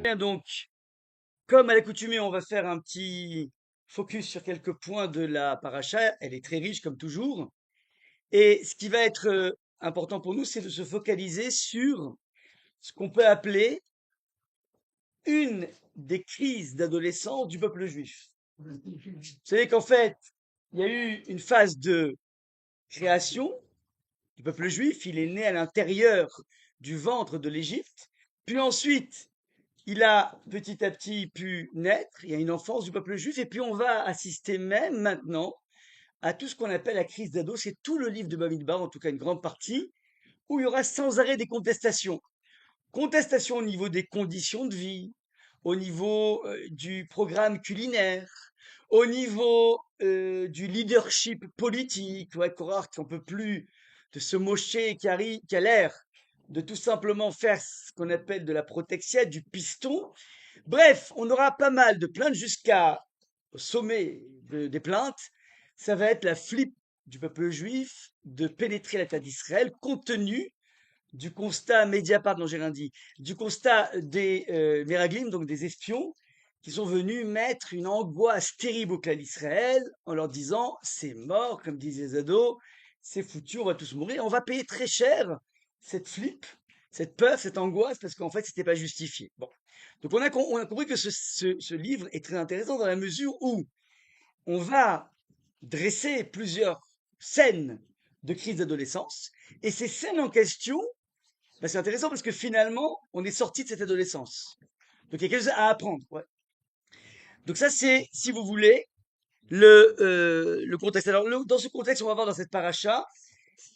Bien donc, comme à l'accoutumée, on va faire un petit focus sur quelques points de la paracha. Elle est très riche comme toujours. Et ce qui va être important pour nous, c'est de se focaliser sur ce qu'on peut appeler une des crises d'adolescence du peuple juif. Vous savez qu'en fait, il y a eu une phase de création du peuple juif. Il est né à l'intérieur du ventre de l'Égypte. Puis ensuite, il a petit à petit pu naître, il y a une enfance du peuple juif, et puis on va assister même maintenant à tout ce qu'on appelle la crise d'ado. C'est tout le livre de Bamidbar, en tout cas une grande partie, où il y aura sans arrêt des contestations. Contestations au niveau des conditions de vie, au niveau du programme culinaire, au niveau du leadership politique, ouais, qu'on peut plus de ce Moshe qui a l'air de tout simplement faire ce qu'on appelle de la protexia, du piston. Bref, on aura pas mal de plaintes jusqu'à au sommet des plaintes. Ça va être la flip du peuple juif de pénétrer la terre d'Israël compte tenu du constat Mediapart, non j'ai rien dit, du constat des Meraglim, donc des espions, qui sont venus mettre une angoisse terrible au clan d'Israël en leur disant c'est mort, comme disaient les ados, c'est foutu, on va tous mourir, on va payer très cher cette flip, cette peur, cette angoisse, parce qu'en fait c'était pas justifié. Bon, donc on a compris que ce livre est très intéressant dans la mesure où on va dresser plusieurs scènes de crise d'adolescence, et ces scènes en question bah, c'est intéressant parce que finalement, on est sorti de cette adolescence. Donc il y a quelque chose à apprendre. Ouais. Donc ça, c'est, si vous voulez, le contexte. Alors dans ce contexte, on va voir dans cette paracha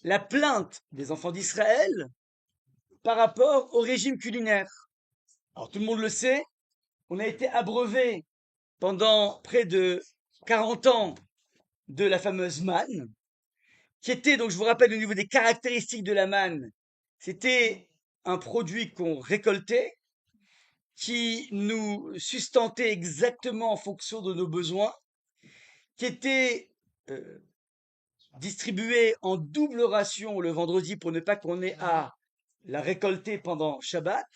la plainte des enfants d'Israël par rapport au régime culinaire. Alors tout le monde le sait, on a été abreuvé pendant près de 40 ans de la fameuse manne, qui était, donc je vous rappelle au niveau des caractéristiques de la manne, c'était un produit qu'on récoltait, qui nous sustentait exactement en fonction de nos besoins, qui était euh, distribué en double ration le vendredi pour ne pas qu'on ait à la récolter pendant Shabbat,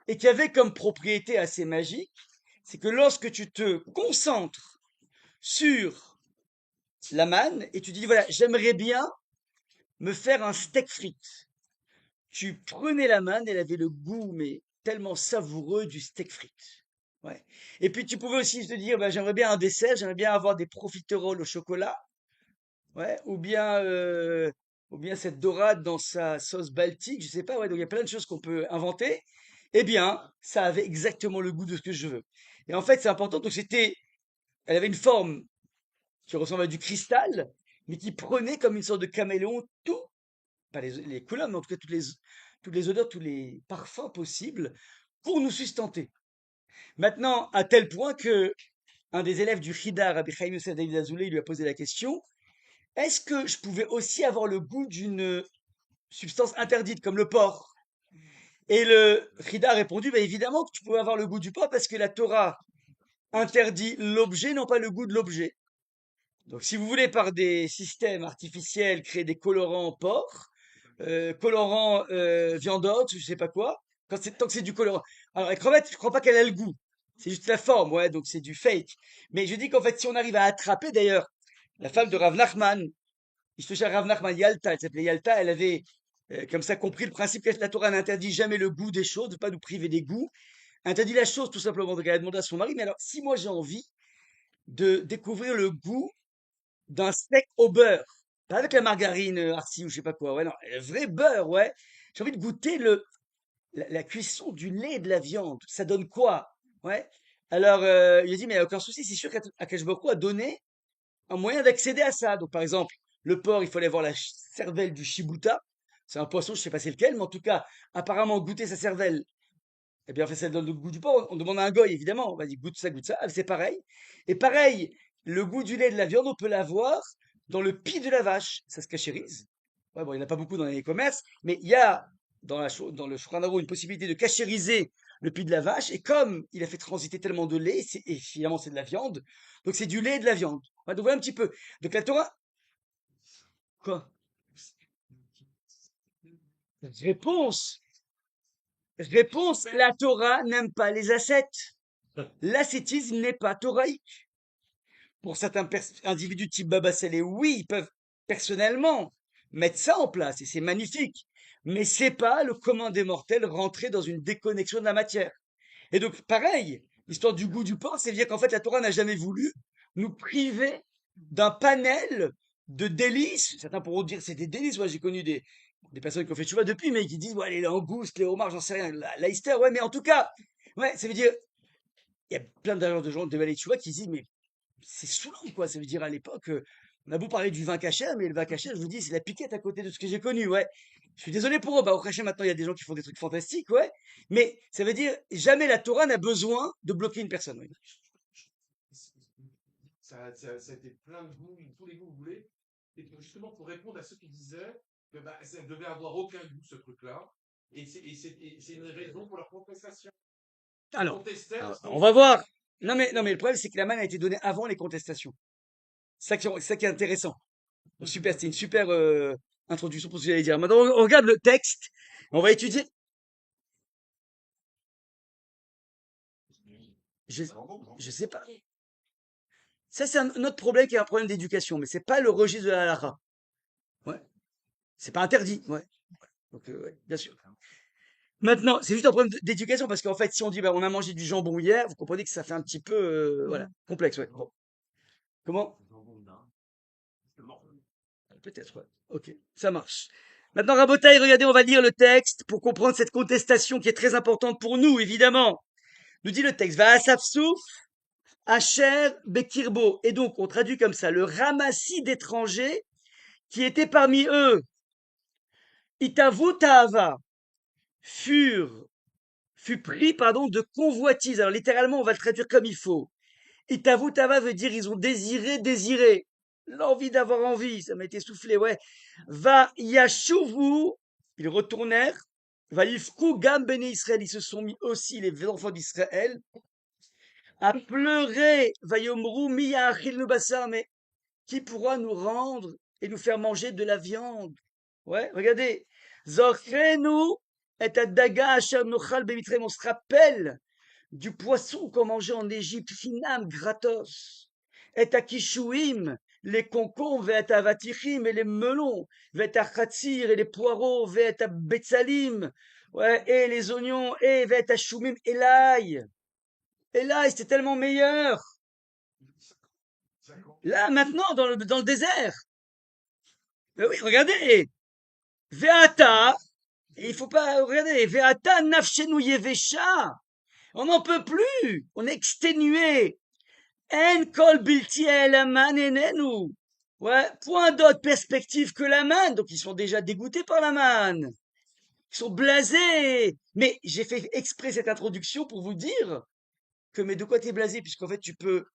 et qui avait comme propriété assez magique, c'est que lorsque tu te concentres sur la manne et tu dis voilà, j'aimerais bien me faire un steak frites, tu prenais la manne, elle avait le goût, mais tellement savoureux du steak frites. Ouais. Et puis tu pouvais aussi te dire, bah, j'aimerais bien un dessert, j'aimerais bien avoir des profiteroles au chocolat, ouais, ou bien cette dorade dans sa sauce baltique, je sais pas, ouais, donc il y a plein de choses qu'on peut inventer. Eh bien, ça avait exactement le goût de ce que je veux. Et en fait, c'est important, donc elle avait une forme qui ressemblait à du cristal, mais qui prenait comme une sorte de caméléon tout, pas les couleurs, mais en tout cas toutes les odeurs, tous les parfums possibles pour nous sustenter. Maintenant, à tel point que un des élèves du Khida, Rabbi Chaim Yosef David Azoulay, lui a posé la question, est-ce que je pouvais aussi avoir le goût d'une substance interdite comme le porc? Et le Khida a répondu, bah, évidemment que tu pouvais avoir le goût du porc parce que la Torah interdit l'objet, non pas le goût de l'objet. Donc si vous voulez par des systèmes artificiels créer des colorants porc, colorants viandotte, je sais pas quoi, tant que c'est du colorant. Alors la crevette, je crois pas qu'elle a le goût. C'est juste la forme, ouais, donc c'est du fake. Mais je dis qu'en fait, si on arrive à attraper, d'ailleurs, la femme de Rav Nachman, il se cherche Rav Nachman Yalta, elle s'appelait Yalta, elle avait comme ça compris le principe que la Torah n'interdit jamais le goût des choses, de pas nous priver des goûts, interdit la chose tout simplement. Donc elle a demandé à son mari, mais alors si moi j'ai envie de découvrir le goût d'un steak au beurre. Pas avec la margarine arci ou je sais pas quoi. Ouais, non, le vrai beurre, ouais. J'ai envie de goûter la cuisson du lait et de la viande. Ça donne quoi? Ouais. Alors, il a dit, mais aucun souci, c'est sûr qu'Akash Baruch a donné un moyen d'accéder à ça. Donc, par exemple, le porc, il fallait voir la cervelle du shibuta. C'est un poisson, je sais pas c'est lequel, mais en tout cas, apparemment, goûter sa cervelle, eh bien, en fait, ça donne le goût du porc. On demande à un goy, évidemment. On va dire, goûte ça, goûte ça. Ah, c'est pareil. Et pareil, le goût du lait et de la viande, on peut l'avoir dans le pis de la vache. Ça se cachérise. Ouais, bon, il n'y en a pas beaucoup dans les commerces, mais il y a dans le Shulchan Aroukh une possibilité de cachériser le pis de la vache. Et comme il a fait transiter tellement de lait, et finalement c'est de la viande, donc c'est du lait et de la viande. Ouais, donc voilà un petit peu. Donc la Torah, quoi? Réponse. Réponse, la Torah n'aime pas les ascètes. L'ascétisme n'est pas thoraïque. Pour certains individus type Baba Saleh, oui, ils peuvent personnellement mettre ça en place et c'est magnifique. Mais c'est pas le commun des mortels rentrer dans une déconnexion de la matière. Et donc, pareil, l'histoire du goût du porc, c'est dire qu'en fait, la Torah n'a jamais voulu nous priver d'un panel de délices. Certains pourront dire c'est des délices. Moi, j'ai connu des personnes qui ont fait chouva depuis, mais qui disent, ouais, les langoustes, les homards, j'en sais rien, la ouais, mais en tout cas, ouais, ça veut dire, il y a plein d'ailleurs de gens de Vallée de Chouva qui disent, mais c'est saoulant, quoi. Ça veut dire, à l'époque, on a beau parler du vin cachère, mais le vin cachère, je vous dis, c'est la piquette à côté de ce que j'ai connu, ouais. Je suis désolé pour eux. Bah, au cachère, maintenant, il y a des gens qui font des trucs fantastiques, ouais. Mais ça veut dire, jamais la Torah n'a besoin de bloquer une personne, oui. Ça a été plein de goûts, tous les goûts que vous voulez. Et justement, pour répondre à ceux qui disaient que bah, ça ne devait avoir aucun goût, ce truc-là. Et c'est une raison pour leur contestation. Ils Alors, contestaient parce on qu'on. va voir. Non, mais le problème, c'est que la manne a été donnée avant les contestations. C'est ça qui est intéressant. Super, c'était une super introduction pour ce que j'allais dire. Maintenant, on regarde le texte. On va étudier. Je, je sais pas. Ça, c'est un autre problème qui est un problème d'éducation, mais c'est pas le registre de la halakha. Ouais. C'est pas interdit. Ouais. Donc, ouais, bien sûr. Maintenant, c'est juste un problème d'éducation parce qu'en fait, si on dit, bah, on a mangé du jambon hier, vous comprenez que ça fait un petit peu, voilà, complexe, ouais. Bon. Comment? Peut-être, ouais. Ok, ça marche. Maintenant, Rabotaï, regardez, on va lire le texte pour comprendre cette contestation qui est très importante pour nous, évidemment. Nous dit le texte, va Asafsouf, Asher, Bekirbo. Et donc, on traduit comme ça, le ramassis d'étrangers qui étaient parmi eux. Itavu Tahava fut pris, pardon, de convoitise. Alors, littéralement, on va le traduire comme il faut. Itavu Tahava veut dire ils ont désiré. L'envie d'avoir envie, ça m'a été soufflé, ouais. Va Yashuvu, ils retournèrent. Va Yifku Gam Bene Israël, ils se sont mis aussi, les enfants d'Israël, à pleurer. Va Yomru Mi Ya'achil nu basar, mais qui pourra nous rendre et nous faire manger de la viande? Ouais, regardez. Zorchenu et Daga Asher Nochal Bemitrem, on se rappelle du poisson qu'on mangeait en Égypte, finam, gratos. Et à Kishouim, les concombres, et à Vatichim, et les melons, et à Khatsir, et les poireaux, et à Betsalim, ouais, et les oignons, et à Choumim, et l'ail. Et l'ail, c'était tellement meilleur. Là, maintenant, dans le désert. Mais oui, regardez. Veata, il faut pas, regardez, Veata nafshenu yevesha. On n'en peut plus. On est exténué. En kol bilti la enenu. Ouais, point d'autre perspective que la manne. Donc ils sont déjà dégoûtés par la manne. Ils sont blasés. Mais j'ai fait exprès cette introduction pour vous dire que mais de quoi t'es blasé, puisqu'en fait tu peux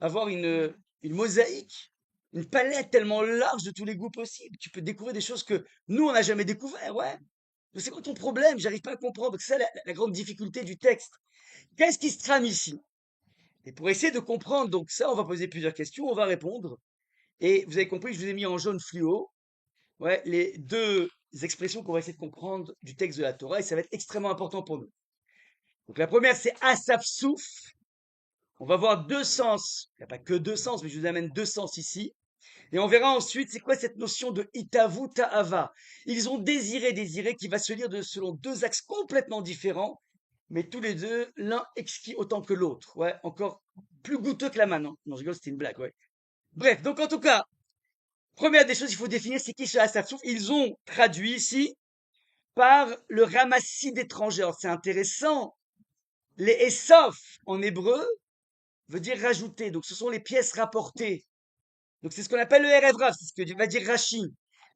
avoir une mosaïque, une palette tellement large de tous les goûts possibles. Tu peux découvrir des choses que nous on n'a jamais découvert, ouais. Mais c'est quoi ton problème? J'arrive pas à comprendre. Donc c'est ça la grande difficulté du texte. Qu'est-ce qui se trame ici? Et pour essayer de comprendre donc ça, on va poser plusieurs questions, on va répondre. Et vous avez compris, je vous ai mis en jaune fluo, ouais, les deux expressions qu'on va essayer de comprendre du texte de la Torah, et ça va être extrêmement important pour nous. Donc la première, c'est Asapsouf. On va voir deux sens. Il n'y a pas que deux sens, mais je vous amène deux sens ici. Et on verra ensuite, c'est quoi cette notion de Itavu Ta'ava. Ils ont désiré, qui va se lire selon deux axes complètement différents, mais tous les deux, l'un exquis autant que l'autre. Ouais, encore plus goûteux que la manne. Non, non, je rigole, c'était une blague, ouais. Bref, donc en tout cas, première des choses qu'il faut définir, c'est qui ce Asafsouf. Ils ont traduit ici par le ramassis d'étrangers. Alors c'est intéressant. Les Esof en hébreu veut dire rajouter. Donc ce sont les pièces rapportées. Donc c'est ce qu'on appelle le Erev Rav, c'est ce que va dire Rashi.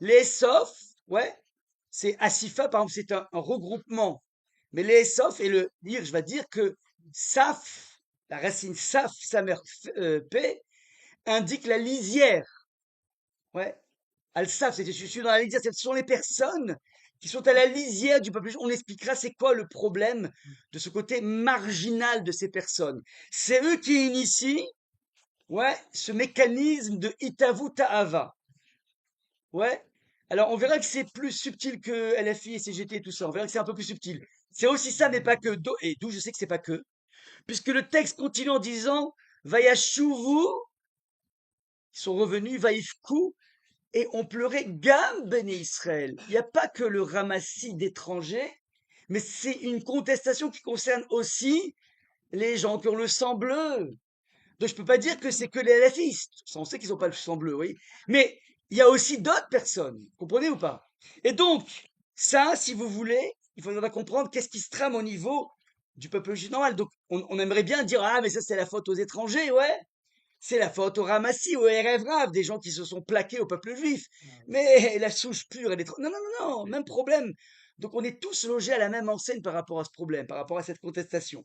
Les Esof, ouais, c'est Asifa, par exemple, c'est un regroupement. Mais les Esof et le dire, je vais dire que Saf, la racine Saf, sa mère P, indique la lisière. Ouais. Al-Saf, je suis dans la lisière, ce sont les personnes qui sont à la lisière du peuple juif. On expliquera c'est quoi le problème de ce côté marginal de ces personnes. C'est eux qui initient, ouais, ce mécanisme de Itavu Ta'ava. Ouais. Alors, on verra que c'est plus subtil que LFI et CGT et tout ça. On verra que c'est un peu plus subtil. C'est aussi ça, mais pas que. Et d'où je sais que c'est pas que. Puisque le texte continue en disant, Vayashuvu, ils sont revenus, Vaïfkou, et on pleurait Gam Béné Israël. Il n'y a pas que le ramassis d'étrangers, mais c'est une contestation qui concerne aussi les gens qui ont le sang bleu. Donc je peux pas dire que c'est que les LFistes. Ça, on sait qu'ils n'ont pas le sang bleu, oui. Mais il y a aussi d'autres personnes. Comprenez ou pas? Et donc, ça, si vous voulez, il faudra comprendre qu'est-ce qui se trame au niveau du peuple juif normal. Donc, on aimerait bien dire, ah, mais ça, c'est la faute aux étrangers, ouais. C'est la faute au Ramassi, au Erev Rav, des gens qui se sont plaqués au peuple juif. Mais la souche pure, elle est trop... Non, non, non, non, même problème. Donc, on est tous logés à la même enseigne par rapport à ce problème, par rapport à cette contestation.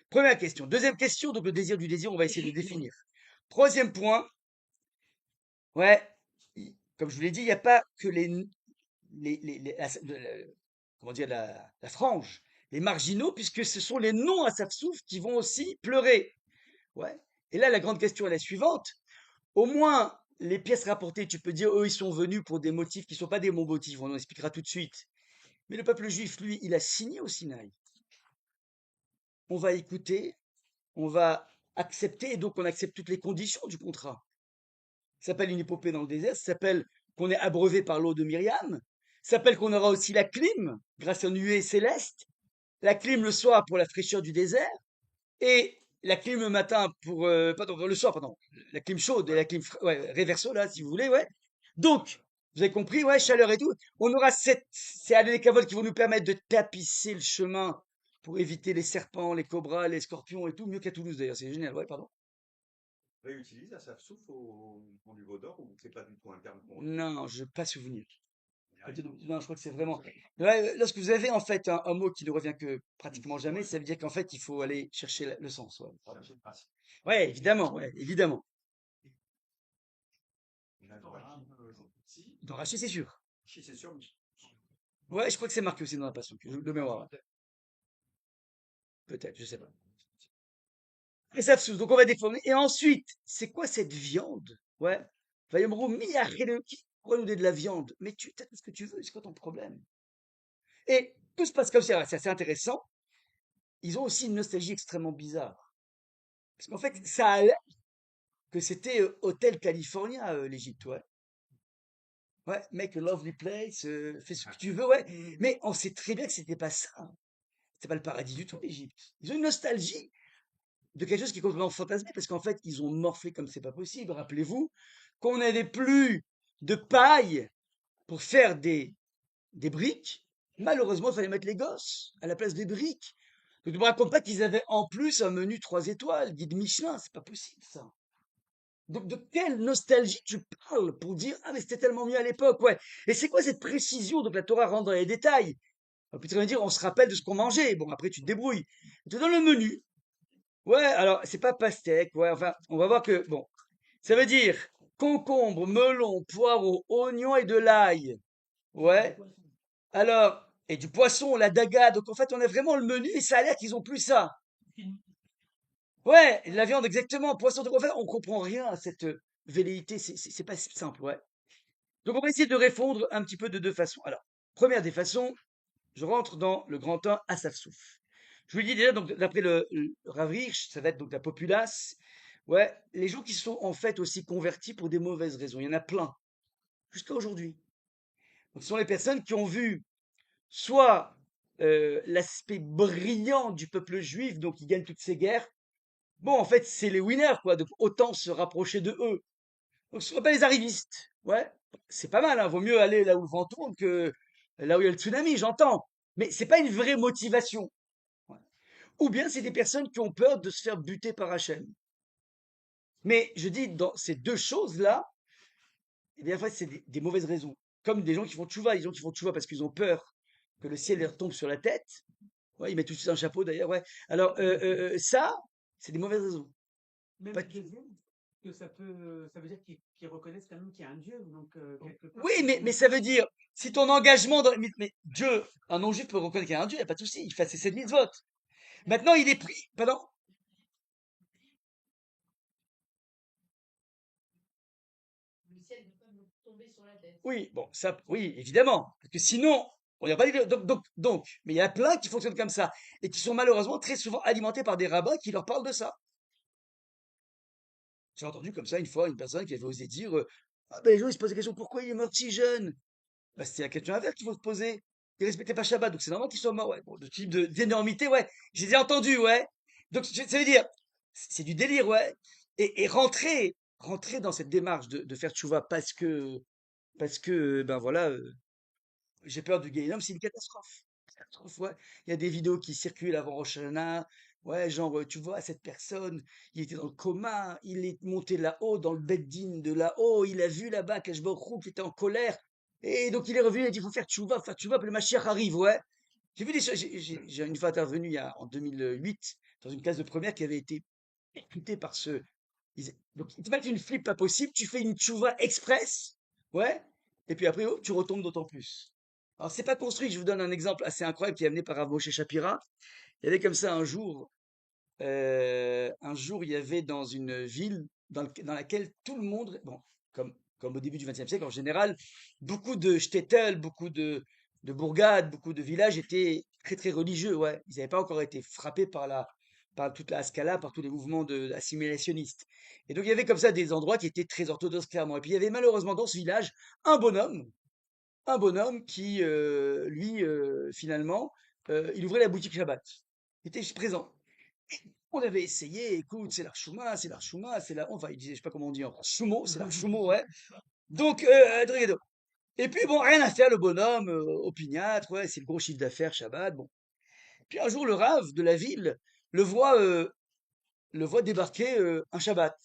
Première question. Deuxième question, donc le désir du désir, on va essayer de le définir. Troisième point, ouais, comme je vous l'ai dit, il n'y a pas que comment dire, la frange, les marginaux, puisque ce sont les non-Assafsouf qui vont aussi pleurer. Ouais. Et là, la grande question est la suivante. Au moins, les pièces rapportées, tu peux dire, eux, ils sont venus pour des motifs qui ne sont pas des bons motifs, on en expliquera tout de suite. Mais le peuple juif, lui, il a signé au Sinaï. On va écouter, on va accepter, et donc on accepte toutes les conditions du contrat. Ça s'appelle une épopée dans le désert, ça s'appelle qu'on est abreuvé par l'eau de Myriam, ça s'appelle qu'on aura aussi la clim, grâce à une nuée céleste, la clim le soir pour la fraîcheur du désert, et la clim le matin pour, pardon, le soir, pardon, la clim chaude et la clim, ouais, réverso, là, si vous voulez, ouais. Donc, vous avez compris, ouais, chaleur et tout. On aura ces allées des cavoles qui vont nous permettre de tapisser le chemin pour éviter les serpents, les cobras, les scorpions et tout, mieux qu'à Toulouse d'ailleurs, c'est génial, ouais, pardon. Réutilise Assaf au niveau d'or ou c'est pas du tout un terme qu'on utilise? Non, je n'ai pas souvenir. Ah, Non, je crois que c'est vraiment. Ouais, lorsque vous avez en fait un mot qui ne revient que pratiquement jamais, ça veut dire qu'en fait il faut aller chercher le sens. Ouais, chercher le principe. ouais, évidemment, ouais, évidemment. D'accord, ouais. Dans Rachid, c'est sûr. Si, c'est sûr. Ouais, je crois que c'est marqué aussi dans la Passion, de mémoire. Ouais. Peut-être, je sais pas. Et ça donc on va déformer. Et ensuite, c'est quoi cette viande? Ouais. Vayomrou miachelu, qui pourrait nous donner de la viande? Mais tu as tout ce que tu veux, c'est quoi ton problème? Et tout se passe comme ça, c'est assez intéressant. Ils ont aussi une nostalgie extrêmement bizarre. Parce qu'en fait, ça a l'air que c'était Hôtel California, l'Égypte, ouais. Ouais, make a lovely place, fais ce que tu veux, ouais. Mais on sait très bien que c'était pas ça. C'était pas le paradis du tout, l'Égypte. Ils ont une nostalgie de quelque chose qui est complètement fantasmé parce qu'en fait, ils ont morflé comme c'est pas possible. Rappelez-vous qu'on n'avait plus de paille pour faire des briques. Malheureusement, il fallait mettre les gosses à la place des briques. Donc, ne me raconte pas qu'ils avaient en plus un menu 3 étoiles, guide Michelin, c'est pas possible, ça. Donc, de quelle nostalgie tu parles pour dire, ah, mais c'était tellement mieux à l'époque, ouais. Et c'est quoi cette précision? Donc, la Torah rentre dans les détails. On peut très bien dire, on se rappelle de ce qu'on mangeait. Bon, après, tu te débrouilles. Tu donnes le menu. Ouais, alors, c'est pas pastèque, ouais, enfin, on va voir que, bon, ça veut dire concombre, melon, poireau, oignon et de l'ail. Ouais. Alors, et du poisson, la daga. Donc, en fait, on a vraiment le menu et ça a l'air qu'ils ont plus ça. Ouais, la viande, exactement. Poisson, donc en fait, on comprend rien à cette velléité. C'est pas si simple, ouais. Donc, on va essayer de répondre un petit peu de deux façons. Alors, première des façons, je rentre dans le grand 1 Assafsouf. Je vous le dis déjà, donc, d'après le Rav Hirsch, ça va être donc la populace. Ouais, les gens qui sont en fait aussi convertis pour des mauvaises raisons. Il y en a plein, jusqu'à aujourd'hui. Donc, ce sont les personnes qui ont vu soit l'aspect brillant du peuple juif, donc ils gagnent toutes ces guerres. Bon, en fait, c'est les winners, quoi. Donc, autant se rapprocher de eux. Donc, ce qu'on appelle les arrivistes. Ouais, c'est pas mal, hein. Vaut mieux aller là où le vent tourne que là où il y a le tsunami, j'entends. Mais c'est pas une vraie motivation. Ouais. Ou bien c'est des personnes qui ont peur de se faire buter par Hachem. Mais je dis, dans ces deux choses-là, eh bien, en fait, c'est des mauvaises raisons. Comme des gens qui font tchouva. Les gens qui font tchouva parce qu'ils ont peur que le ciel leur tombe sur la tête. Ouais, ils mettent tous un chapeau d'ailleurs, ouais. Alors, ça, c'est des mauvaises raisons. Même Pas- le deuxième, que ça veut dire qu'ils reconnaissent quand même qu'il y a un Dieu. Donc, quelque part, Oui, c'est mais ça veut dire, si ton engagement mais Dieu, un non-juif peut reconnaître qu'il y a un Dieu, il n'y a pas de souci, il fait ses 7 votes. Maintenant, il est pris, pardon? Le ciel ne peut pas me tomber sur la tête. Oui, bon, ça, oui, évidemment. Parce que sinon, on n'y a pas dit, mais il y en a plein qui fonctionnent comme ça. Et qui sont malheureusement très souvent alimentés par des rabbins qui leur parlent de ça. J'ai entendu comme ça une fois une personne qui avait osé dire, ah ben les gens ils se posent la question pourquoi il est mort si jeune? Bah, c'était la question inverse qu'il faut se poser. Il respectait pas Shabbat, donc c'est normal qu'il soit mort, ouais. Bon, de type d'énormité, ouais. J'ai déjà entendu, ouais. Donc, ça veut dire, c'est du délire, ouais. Et rentrer dans cette démarche de faire tchouva parce que, ben voilà, j'ai peur du Guéhinnom, c'est une catastrophe. Catastrophe, ouais. Il y a des vidéos qui circulent avant Rosh Hashanah. Ouais, genre, tu vois, cette personne, il était dans le coma, il est monté là-haut, dans le bedding de là-haut, il a vu là-bas Kadosh Baruch Hu qui était en colère. Et donc, il est revenu, il a dit, il faut faire tchouva, puis le Mashiach arrive, ouais. J'ai vu des choses, j'ai une fois intervenu en 2008, dans une classe de première qui avait été percutée par ce. Donc, il te met une flip pas possible, tu fais une tchouva express, ouais, et puis après, oh, tu retombes d'autant plus. Alors, c'est pas construit, je vous donne un exemple assez incroyable qui est amené par Rav Moshe Shapira. Il y avait comme ça un jour, il y avait dans une ville dans laquelle tout le monde, bon, comme au début du XXe siècle en général, beaucoup de shtetl, beaucoup de bourgades, beaucoup de villages étaient très très religieux, ouais. Ils n'avaient pas encore été frappés par toute la Haskalah, par tous les mouvements assimilationnistes. Et donc il y avait comme ça des endroits qui étaient très orthodoxes clairement. Et puis il y avait malheureusement dans ce village un bonhomme qui, lui, finalement, il ouvrait la boutique Shabbat. Il était présent. On avait essayé, écoute, c'est l'archouma, c'est la, enfin, il disait, je sais pas comment on dit, choumo, c'est l'archoumo, ouais. Donc, Driguedo. Et puis, bon, rien à faire, le bonhomme, opiniâtre, ouais, c'est le gros chiffre d'affaires, Shabbat, bon. Puis un jour, le rave de la ville le voit, euh, le voit débarquer un Shabbat.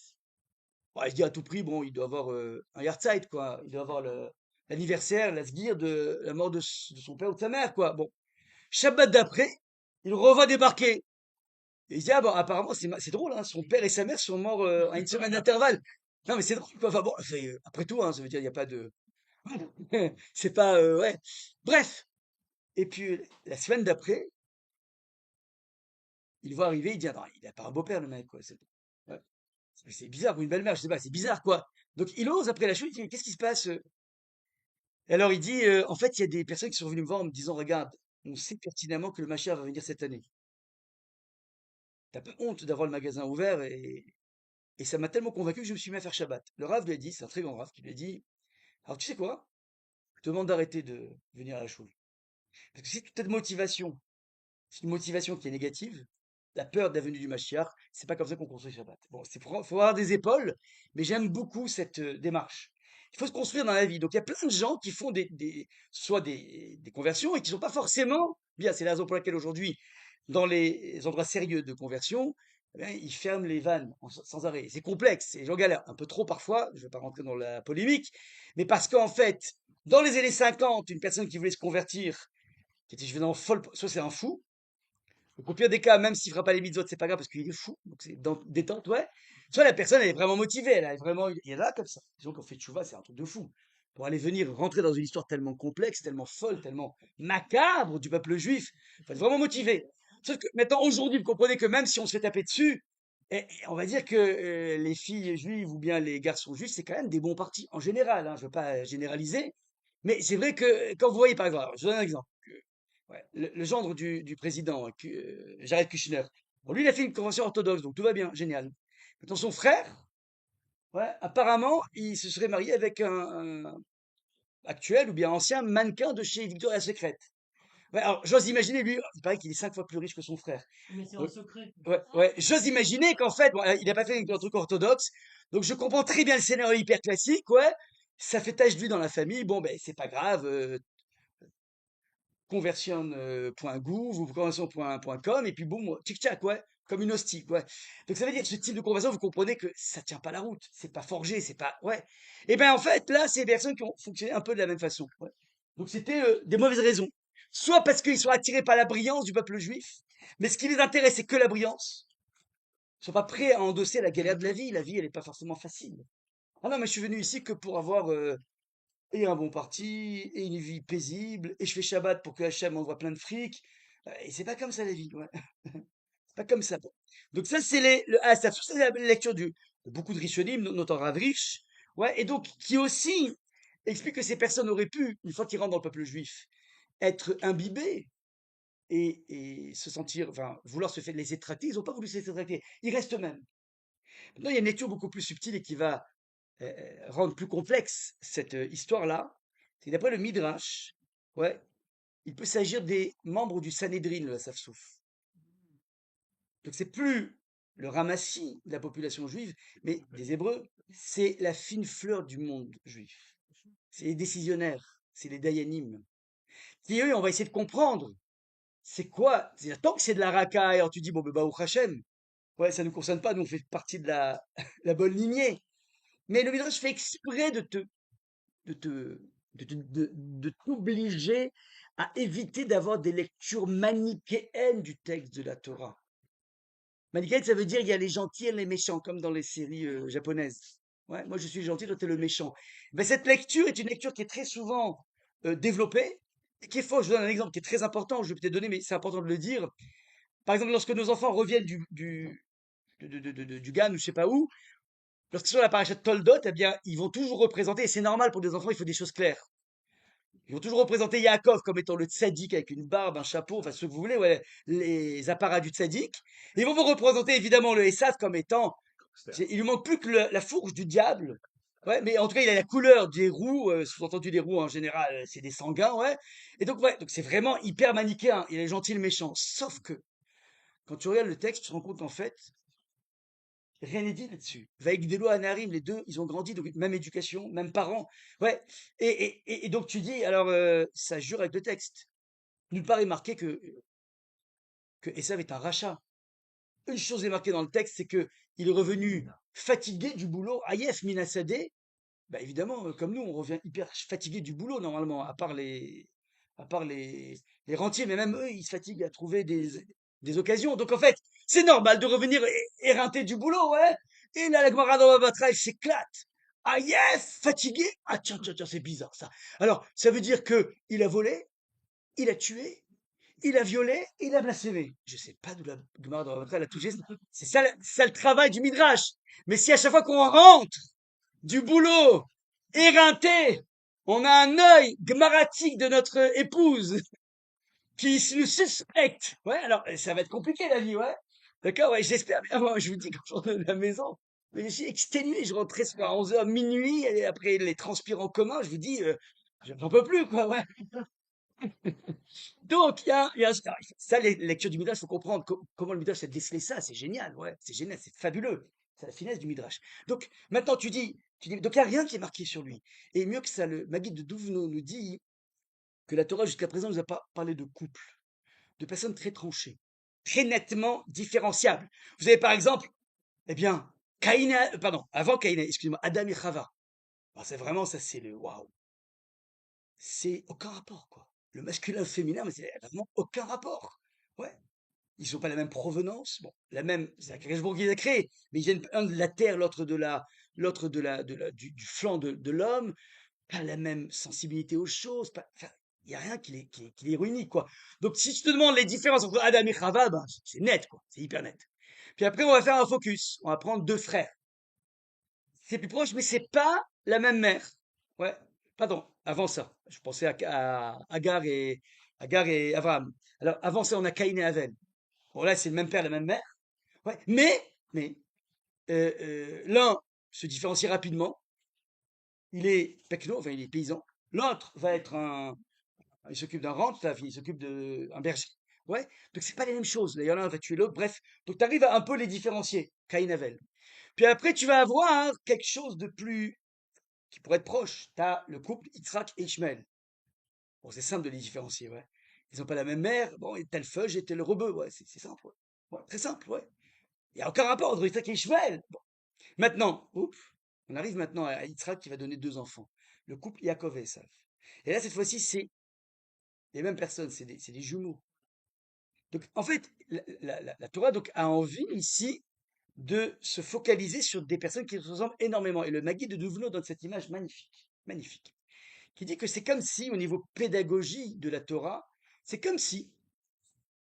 Bon, il se dit à tout prix, bon, il doit avoir un yahrzeit, quoi. Il doit avoir l'anniversaire, la sbire de la mort de son père ou de sa mère, quoi. Bon, Shabbat d'après, il revoit débarquer. Et il se dit, ah bon, apparemment, c'est drôle, hein, son père et sa mère sont morts à une semaine d'intervalle. Non, mais c'est drôle, quoi. Enfin bon, après tout, hein, ça veut dire, il n'y a pas de. C'est pas. Ouais. Bref. Et puis, la semaine d'après, il le voit arriver, il dit, ah non, il n'a pas un beau-père, le mec, quoi. Ouais. C'est bizarre, ou une belle-mère, je sais pas, c'est bizarre, quoi. Donc, il ose, après la chute, il dit, mais qu'est-ce qui se passe? Et alors, il dit, en fait, il y a des personnes qui sont venues me voir en me disant, regarde, on sait pertinemment que le Mashiach va venir cette année. T'as pas honte d'avoir le magasin ouvert et ça m'a tellement convaincu que je me suis mis à faire Shabbat. Le Rav lui a dit, c'est un très grand Rav, qui lui a dit, alors tu sais quoi? Je te demande d'arrêter de venir à la choule. Parce que si toute cette motivation, c'est une motivation qui est négative, la peur de la venue du Mashiach, c'est pas comme ça qu'on construit Shabbat. Bon, faut avoir des épaules, mais j'aime beaucoup cette démarche. Il faut se construire dans la vie. Donc il y a plein de gens qui font soit des conversions et qui sont pas forcément bien. C'est la raison pour laquelle aujourd'hui, dans les endroits sérieux de conversion, eh bien, ils ferment les vannes sans arrêt. C'est complexe, et j'en galère un peu trop parfois, je ne vais pas rentrer dans la polémique, mais parce qu'en fait, dans les années 50, une personne qui voulait se convertir, qui était je vais dans folle, soit c'est un fou, donc au pire des cas, même s'il fera pas les mitzvot, c'est pas grave parce qu'il est fou, donc c'est détente, ouais. Soit la personne elle est vraiment motivée, elle a vraiment, il est là comme ça. Disons qu'on fait tchouva, c'est un truc de fou. Pour aller venir rentrer dans une histoire tellement complexe, tellement folle, tellement macabre du peuple juif, faut être vraiment motivé. Sauf que maintenant, aujourd'hui, vous comprenez que même si on se fait taper dessus, on va dire que les filles juives ou bien les garçons juifs, c'est quand même des bons partis en général. Hein, je veux pas généraliser, mais c'est vrai que quand vous voyez par exemple, alors, je vous donne un exemple. Ouais, le gendre du président, Jared Kushner. Bon, lui, il a fait une convention orthodoxe, donc tout va bien, génial. Maintenant, son frère, ouais, apparemment, il se serait marié avec un actuel ou bien ancien mannequin de chez Victoria's Secret. Ouais, alors, j'ose imaginer, lui, il paraît qu'il est 5 fois plus riche que son frère. Mais c'est en Donc, secret. ouais, ouais, j'ose imaginer qu'en fait, bon, il n'a pas fait un truc orthodoxe, donc je comprends très bien le scénario hyper classique, ouais. Ça fait tache d'huile dans la famille, bon, ben, c'est pas grave, conversion.gouv ou conversion.com et puis boum, tic-tac, ouais, comme une hostie, ouais. Donc ça veut dire que ce type de conversion, vous comprenez que ça tient pas la route, c'est pas forgé, c'est pas, ouais. Et ben en fait, là, c'est des personnes qui ont fonctionné un peu de la même façon, ouais. Donc c'était des mauvaises raisons. Soit parce qu'ils sont attirés par la brillance du peuple juif, mais ce qui les intéresse, c'est que la brillance. Ils sont pas prêts à endosser la galère de la vie. La vie, elle est pas forcément facile. Ah non, mais je suis venu ici que pour avoir et un bon parti, et une vie paisible, et je fais Shabbat pour que Hachem m'envoie plein de fric. Et c'est pas comme ça la vie, ouais. C'est pas comme ça. Bon. Donc ça, c'est ça, c'est la lecture de beaucoup de Rishonim, notamment Rav Rish, ouais, et donc qui aussi explique que ces personnes auraient pu, une fois qu'ils rentrent dans le peuple juif, être imbibés et se sentir, enfin, vouloir se faire laisser tracter. Ils n'ont pas voulu se laisser tracter. Ils restent eux-mêmes. Maintenant, il y a une lecture beaucoup plus subtile et qui va rendre plus complexe cette histoire-là. C'est d'après le Midrash, ouais, il peut s'agir des membres du Sanhédrin, le Asafsouf. Donc c'est plus le ramassis de la population juive, mais des Hébreux, c'est la fine fleur du monde juif. C'est les décisionnaires, c'est les dayanim, qui eux, on va essayer de comprendre. C'est quoi? Tant que c'est de la raka, alors tu dis, bon, ben, Baruch Hashem, ouais, ça ne nous concerne pas, nous on fait partie de la, la bonne lignée. Mais le Midrash fait exprès de te, de t'obliger à éviter d'avoir des lectures manichéennes du texte de la Torah. Manichéenne, ça veut dire il y a les gentils et les méchants, comme dans les séries japonaises. Ouais, moi je suis le gentil, toi t'es le méchant. Ben, cette lecture est une lecture qui est très souvent développée, et qui est fausse. Je vous donne un exemple qui est très important, je vais peut-être donner, mais c'est important de le dire. Par exemple, lorsque nos enfants reviennent du GAN ou je sais pas où, lorsqu'ils sont à la parachat Toldot, eh bien, ils vont toujours représenter, et c'est normal pour des enfants, il faut des choses claires. Ils vont toujours représenter Yaakov comme étant le tzaddik avec une barbe, un chapeau, enfin ce que vous voulez, ouais, les apparats du tzaddik. Ils vont vous représenter évidemment le Esav comme étant, il lui manque plus que la fourche du diable. Ouais, mais en tout cas, il a la couleur des roues, sous-entendu des roues en général, c'est des sanguins, ouais. Et donc, ouais, donc c'est vraiment hyper manichéen. Il est gentil, le méchant. Sauf que, quand tu regardes le texte, tu te rends compte qu'en fait, rien n'est dit là-dessus. Vaïgdelo Anarim, les deux, ils ont grandi, donc même éducation, même parents. Ouais. Et donc tu dis, alors, ça jure avec le texte. Nulle part est marqué que Esav est un rachat. Une chose est marquée dans le texte, c'est que il est revenu fatigué du boulot, Ayef Minasadeh. Bah évidemment, comme nous, on revient hyper fatigué du boulot normalement, à part les rentiers, mais même eux, ils se fatiguent à trouver des occasions. Donc en fait, c'est normal de revenir éreinté du boulot, ouais. Et là, la Gemara dans Bavatra, elle s'éclate. Ah yes, fatigué. Ah tiens, tiens, tiens, c'est bizarre ça. Alors, ça veut dire que il a volé, il a tué, il a violé, il a blasphémé. Je sais pas d'où la Gemara dans Bavatra elle a touché ça. C'est ça le travail du Midrash. Mais si à chaque fois qu'on rentre du boulot, éreinté. On a un œil gmaratique de notre épouse qui nous suspecte. Ouais, alors ça va être compliqué la vie, ouais. D'accord, ouais, j'espère bien. Moi, je vous dis quand je rentre de la maison, mais je suis exténué. Je rentrais à 11h minuit et après les transpires en commun, je vous dis, j'en peux plus, quoi, ouais. Donc, ça, les lectures du Midrash, il faut comprendre comment le Midrash a décelé ça. C'est génial, ouais. C'est génial, c'est fabuleux. C'est la finesse du Midrash. Donc, maintenant, donc il n'y a rien qui est marqué sur lui. Et mieux que ça, le Maguide de Douvno nous dit que la Torah, jusqu'à présent, ne nous a pas parlé de couple, de personnes très tranchées, très nettement différenciables. Vous avez par exemple, eh bien, avant Caïn, excusez-moi, Adam et Chava. Alors, c'est vraiment, ça, c'est le waouh. C'est aucun rapport, quoi. Le masculin, le féminin, mais c'est vraiment aucun rapport. Ouais. Ils n'ont pas la même provenance. Bon, c'est Akashbourg qui les a créés, mais ils viennent un de la terre, l'autre du flanc de l'homme, pas la même sensibilité aux choses, enfin, il n'y a rien qui les réunit, quoi. Donc, si tu te demandes les différences entre Adam et Chava, ben, c'est net, quoi. C'est hyper net. Puis après, on va faire un focus. On va prendre deux frères. C'est plus proche, mais c'est pas la même mère. Ouais. Pardon. Avant ça, je pensais à Agar et Abraham. Alors, avant ça, on a Caïn et Abel. Bon, là, c'est le même père, la même mère. Ouais. Mais l'un se différencie rapidement. Il est pecno, enfin, il est paysan. L'autre va être il s'occupe d'un ranch, il s'occupe d'un berger. Ouais. Donc, c'est pas les mêmes choses. D'ailleurs, l'un va tuer l'autre. Bref. Donc, tu arrives à un peu les différencier. Caïn et Abel. Puis après, tu vas avoir quelque chose de plus qui pourrait être proche. Tu as le couple Yitzhak et Ishmael. Bon, c'est simple de les différencier, ouais. Ils n'ont pas la même mère. Bon, tel feuge et tel rebeu, ouais. C'est simple, ouais. Ouais, très simple, ouais. Il n'y a aucun rapport entre Yitzhak et Ishmael. Bon. Maintenant, on arrive maintenant à Yitzhak qui va donner deux enfants. Le couple Yaakov et Esav. Et là, cette fois-ci, c'est les mêmes personnes, c'est des jumeaux. Donc, en fait, la Torah donc, a envie ici de se focaliser sur des personnes qui se ressemblent énormément. Et le Magui de Douvno donne cette image magnifique, magnifique, qui dit que c'est comme si, au niveau pédagogie de la Torah, c'est comme si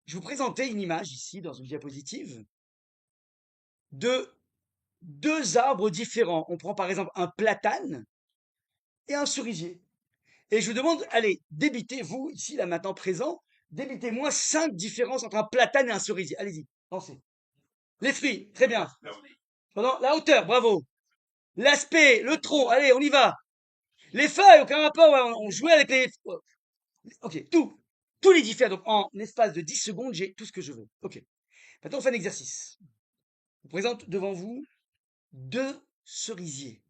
je vous présentais une image ici, dans une diapositive, de deux arbres différents. On prend par exemple un platane et un cerisier. Et je vous demande, allez, débitez, vous, ici, là, maintenant, présent, débitez-moi 5 différences entre un platane et un cerisier. Allez-y, lancez. Les fruits, très bien. Pardon, la hauteur, bravo. L'aspect, le tronc, allez, on y va. Les feuilles, aucun rapport, ouais, on jouait avec les... Ok, tout. Tous les différents. Donc, en espace de 10 secondes, j'ai tout ce que je veux. Ok. Maintenant, on fait un exercice. Je vous présente devant vous 2 cerisiers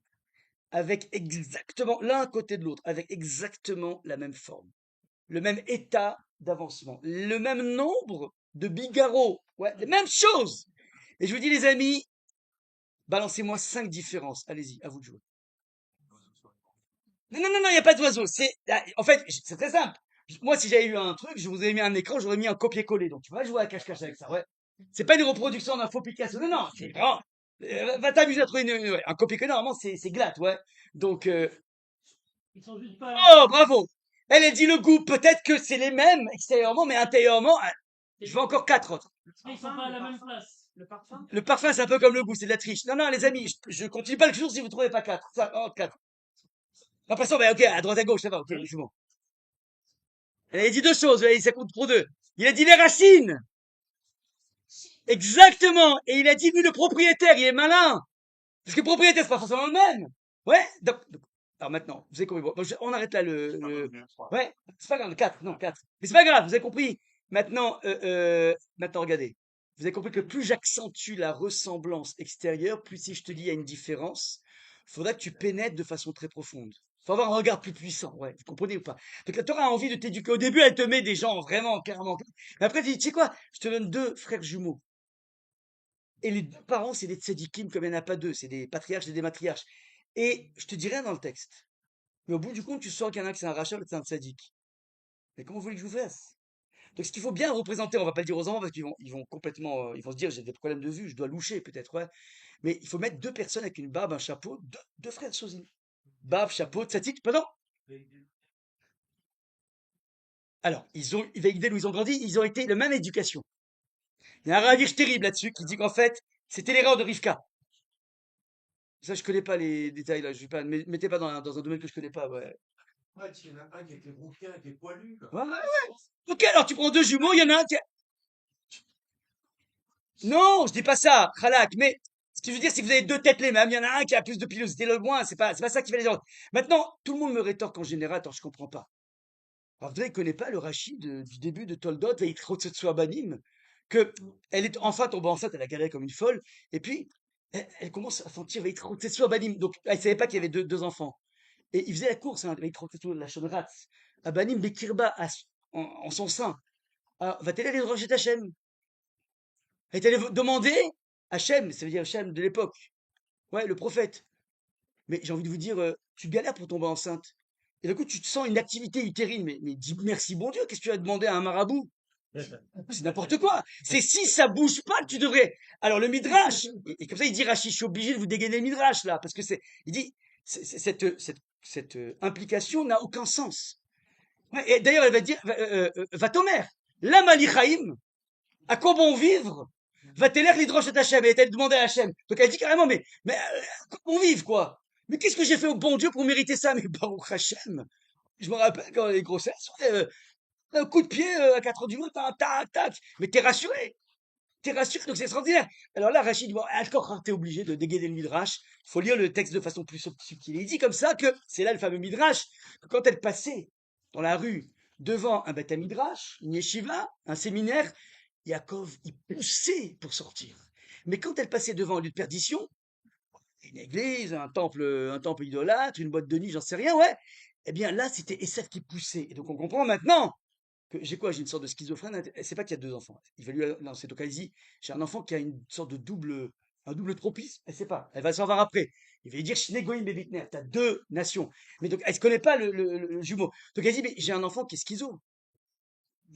avec exactement, l'un à côté de l'autre, avec exactement la même forme, le même état d'avancement, le même nombre de bigarreaux, ouais, les mêmes choses. Et je vous dis, les amis, balancez-moi 5 différences. Allez-y, à vous de jouer. Non, non, non, non, il n'y a pas d'oiseau. En fait, c'est très simple. Moi, si j'avais eu un truc, je vous ai mis un écran, j'aurais mis un copier-coller. Donc, tu vas jouer à cache-cache avec ça, ouais. C'est pas une reproduction d'un faux Picasso. Non, non, c'est vraiment, va t'amuser à trouver ouais, un copier-coller, normalement, c'est glatte, ouais. Donc, Ils sont juste pas. oh, bravo! Elle a dit le goût. Peut-être que c'est les mêmes extérieurement, mais intérieurement, je veux encore 4 autres. Mais ils sont pas à la même place. Le parfum? Le parfum, c'est un peu comme le goût, c'est de la triche. Non, non, les amis, je continue pas le jour si vous trouvez pas 4. Ça, oh, 4. L'impression, ben, ok, à droite, à gauche, ça va, ok, c'est bon. Elle a dit 2 choses, ça compte pour 2. Il a dit les racines. Exactement. Et il a dit, vu le propriétaire, il est malin. Parce que le propriétaire, c'est pas forcément le même. Ouais. Alors maintenant, vous avez compris. Bon, on arrête là ouais. C'est pas grave, 4, non, 4. Mais c'est pas grave, vous avez compris. Maintenant, regardez. Vous avez compris que plus j'accentue la ressemblance extérieure, plus si je te dis il y a une différence, faudra que tu pénètres de façon très profonde. Faut avoir un regard plus puissant, ouais. Vous comprenez ou pas? Donc là, t'auras envie de t'éduquer. Au début, elle te met des gens vraiment, carrément. Mais après, tu dis, tu sais quoi? Je te donne 2 frères jumeaux. Et les 2 parents, c'est des tzadikim comme il n'y en a pas 2. C'est des patriarches et des matriarches. Et je te dis rien dans le texte. Mais au bout du compte, tu sens qu'il y en a un qui c'est un rachat, l'autre c'est un tzadik. Mais comment vous voulez que je vous fasse? Donc ce qu'il faut bien représenter, on va pas le dire aux enfants parce qu'ils vont complètement, ils vont se dire j'ai des problèmes de vue, je dois loucher peut-être, ouais. Mais il faut mettre 2 personnes avec une barbe, un chapeau, 2 frères Sozin. Barbe, chapeau, tzadik, pardon? Alors, ils ont grandi, ils ont été la même éducation. Il y a un ravir terrible là-dessus qui dit qu'en fait, c'était l'erreur de Rivka. Ça, je connais pas les détails là. Je vais pas, mettez pas dans un domaine que je connais pas. Ouais. Ouais, il y en a un qui est rouquin, qui est poilu. Ouais, ouais, ouais. Ok, alors tu prends 2 jumeaux, il y en a un qui Non, je dis pas ça, Khalak, mais ce que je veux dire, c'est que vous avez 2 têtes les mêmes. Il y en a un qui a plus de pilosité le moins. C'est pas ça qui fait les autres. Maintenant, tout le monde me rétorque en général, attends, je comprends pas. Alors, vous ne connaissez pas le Rachid du début de Toldot, Veitchotzetsu Abanim, que elle est enfin tombée enceinte, elle a galéré comme une folle, et puis elle commence à sentir Veitchotzetsu Abanim. Donc, elle savait pas qu'il y avait 2 enfants. Et il faisait la course, hein, Veitchotzetsu la Shonratz, Abanim Bekirba en son sein. Ah, va-t-elle aller droit chez Hachem? Elle est allée demander Hachem, ça veut dire Hachem de l'époque. Ouais, le prophète. Mais j'ai envie de vous dire, tu galères pour tomber enceinte. Et d'un coup, tu te sens une activité utérine. Mais dis merci bon Dieu, qu'est-ce que tu as demandé à un marabout? C'est n'importe quoi. C'est si ça bouge pas que tu devrais. Alors le midrash, et comme ça il dit Rachid, je suis obligé de vous dégainer le midrash là, parce que il dit, cette implication n'a aucun sens. Ouais, et d'ailleurs, elle va dire, va t'omer, la malichaim, à quoi bon vivre? Va t'élire l'hydroche à Hachem, et elle demandé à Hachem. Donc elle dit carrément, mais à quoi bon vivre quoi? Mais qu'est-ce que j'ai fait au bon Dieu pour mériter ça? Mais Baruch Hachem. Je me rappelle quand les grossesses, ouais, un coup de pied à 4 heures du matin, tac, tac. Mais t'es rassuré. T'es rassuré, donc c'est extraordinaire. Alors là, Rachid, bon, encore, t'es obligé de dégainer le midrash. Il faut lire le texte de façon plus subtile. Il dit comme ça que, c'est là le fameux midrash, que quand elle passait dans la rue devant un beth midrash, une yeshiva, un séminaire, Yaakov, il poussait pour sortir. Mais quand elle passait devant un lieu de perdition, une église, un temple idolâtre, une boîte de nuit, j'en sais rien, ouais. Eh bien là, c'était Esav qui poussait. Et donc on comprend maintenant que j'ai quoi? J'ai une sorte de schizophrène. Elle sait pas qu'il y a 2 enfants. Il va lui lancer. Donc elle dit, j'ai un enfant qui a une sorte de un double tropisme. Elle sait pas. Elle va s'en voir après. Il va lui dire, Shnegoïm Bebitner, t'as 2 nations. Mais donc elle se connaît pas le jumeau. Donc elle dit, mais j'ai un enfant qui est schizo.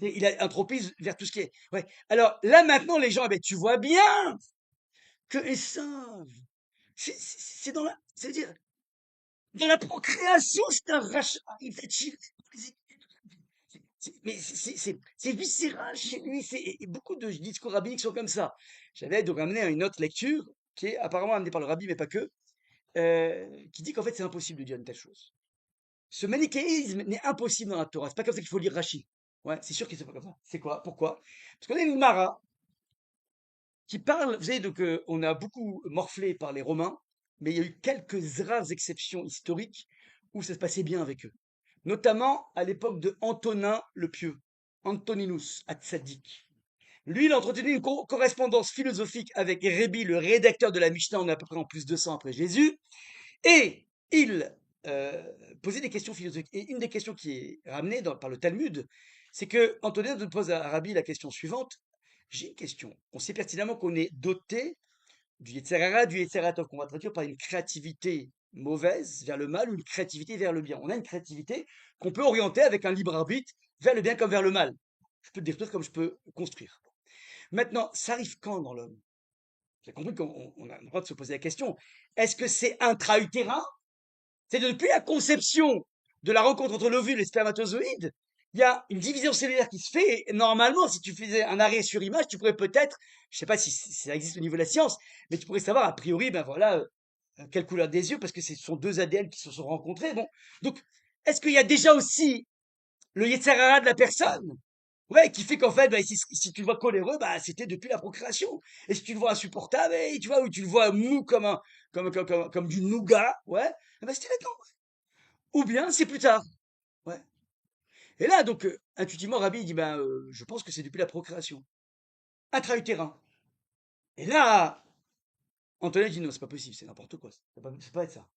Il a un tropisme vers tout ce qui est. Ouais. Alors là maintenant les gens, eh ben, tu vois bien que Esav, c'est dans la, c'est-à-dire dans la procréation, c'est un rachat. Mais c'est viscéral chez lui. Et beaucoup de discours rabbiniques sont comme ça. J'avais donc ramené à une autre lecture qui est apparemment amenée par le rabbi, mais pas que, qui dit qu'en fait c'est impossible de dire une telle chose. Ce manichéisme n'est impossible dans la Torah. C'est pas comme ça qu'il faut lire Rashi. Ouais, c'est sûr que c'est pas comme ça. C'est quoi? Pourquoi? Parce qu'on a une Mara qui parle, vous savez, donc on a beaucoup morflé par les Romains, mais il y a eu quelques rares exceptions historiques où ça se passait bien avec eux. Notamment à l'époque de Antonin le Pieux, Antoninus Atzadik. Lui, il a entretenu une correspondance philosophique avec Rébi, le rédacteur de la Mishnah, on est à peu près en plus de 200 après Jésus, et il posait des questions philosophiques. Et une des questions qui est ramenée par le Talmud, c'est que Antonin pose à Rabbi la question suivante. J'ai une question. On sait pertinemment qu'on est doté du Yetzer Hara, du Yetzer Hara, qu'on va traduire par une créativité mauvaise vers le mal ou une créativité vers le bien. On a une créativité qu'on peut orienter avec un libre arbitre vers le bien comme vers le mal. Je peux détruire comme je peux construire. Maintenant, ça arrive quand dans l'homme? Vous avez compris qu'on a le droit de se poser la question. Est-ce que c'est intra-utérin? C'est depuis la conception de la rencontre entre l'ovule et le spermatozoïde, il y a une division cellulaire qui se fait. Et normalement, si tu faisais un arrêt sur image, tu pourrais peut-être, je sais pas si ça existe au niveau de la science, mais tu pourrais savoir a priori, ben voilà, quelle couleur des yeux, parce que ce sont deux ADN qui se sont rencontrés. Bon, donc, est-ce qu'il y a déjà aussi le Yetzer Hara de la personne? Ouais, qui fait qu'en fait, bah, si tu le vois coléreux, bah, c'était depuis la procréation. Et si tu le vois insupportable, et tu vois, ou tu le vois mou comme du nougat, ouais, bah, c'était maintenant. Ou bien c'est plus tard. Ouais. Et là, donc, intuitivement, Rabbi il dit, ben, je pense que c'est depuis la procréation. Intra-utérin. Et là, Antonin dit, non, c'est pas possible, c'est n'importe quoi. Ça peut pas être ça.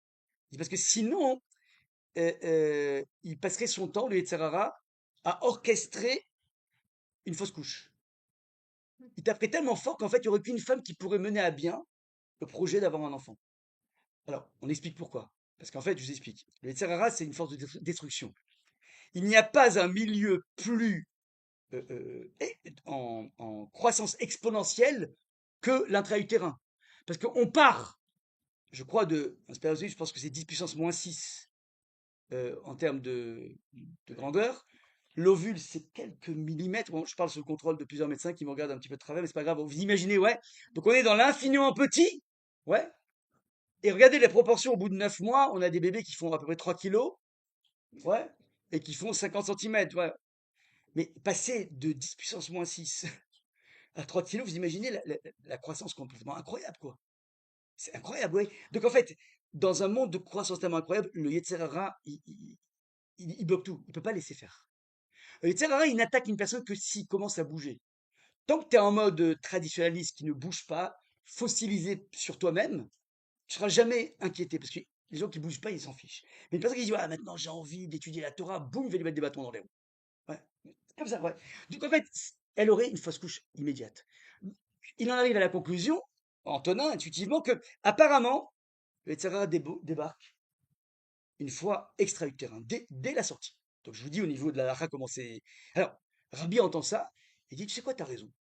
Il dit, parce que sinon, il passerait son temps, le Yetzer Hara, à orchestrer une fausse couche. Il taperait tellement fort qu'en fait, il n'y aurait qu'une femme qui pourrait mener à bien le projet d'avoir un enfant. Alors, on explique pourquoi. Parce qu'en fait, je vous explique. Le Yetzer Hara, c'est une force de destruction. Il n'y a pas un milieu plus en croissance exponentielle que l'intra-utérin. Parce qu'on part, je crois, un spermatozoïde, je pense que c'est 10 puissance moins 6 en termes de grandeur. L'ovule, c'est quelques millimètres. Bon, je parle sous le contrôle de plusieurs médecins qui me regardent un petit peu de travers, mais c'est pas grave. Vous imaginez, ouais. Donc on est dans l'infiniment petit, ouais. Et regardez les proportions au bout de 9 mois, on a des bébés qui font à peu près 3 kilos, ouais, et qui font 50 centimètres, ouais. Mais passer de 10 puissance moins 6 à 3 kilos, vous imaginez la croissance complètement incroyable, quoi. C'est incroyable, oui. Donc en fait, dans un monde de croissance tellement incroyable, le Yetzer Hara, il bloque tout. Il peut pas laisser faire. Le Yetzer Hara, il n'attaque une personne que s'il commence à bouger. Tant que tu es en mode traditionnaliste qui ne bouge pas, fossilisé sur toi-même, tu seras jamais inquiété parce que les gens qui bougent pas, ils s'en fichent. Mais une personne qui dit, ah, maintenant j'ai envie d'étudier la Torah, boum, il va lui mettre des bâtons dans les roues. Ouais. C'est comme ça, ouais. Donc en fait, elle aurait une fausse couche immédiate. Il en arrive à la conclusion, Antonin, intuitivement, que apparemment, le Yetzer Hara débarque une fois extra-utérin, dès la sortie. Donc je vous dis au niveau de la halakha comment c'est. Alors, Rabbi entend ça, et dit, tu sais quoi, t'as raison.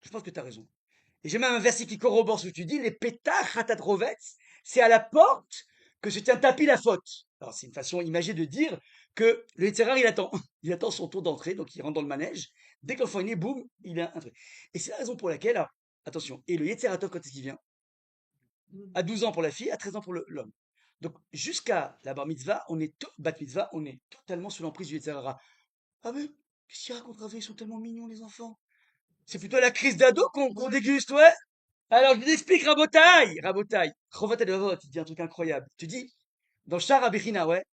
Je pense que t'as raison. Et j'ai même un verset qui corrobore ce que tu dis, les pétards ratatrovets, c'est à la porte que se tient tapis la faute. Alors c'est une façon imagée de dire que le Yetzer Hara, il attend. Il attend son tour d'entrée, donc il rentre dans le manège. Dès que l'enfant est né, boum, il a un truc. Et c'est la raison pour laquelle, alors, attention, et le Yetzer Hara, quand est-ce qu'il vient? À 12 ans pour la fille, à 13 ans pour l'homme. Donc jusqu'à la bar mitzvah, bat mitzvah, on est totalement sous l'emprise du Yetzer Hara. Ah mais, qu'est-ce qu'il raconte Ravé, ils sont tellement mignons les enfants. C'est plutôt la crise d'ado qu'on déguste, ouais. Alors je vous explique Rabotaille, Rabotaille. Chovat Elevavot, il dit un truc incroyable. Tu dis, dans Shar Abechina, ouais,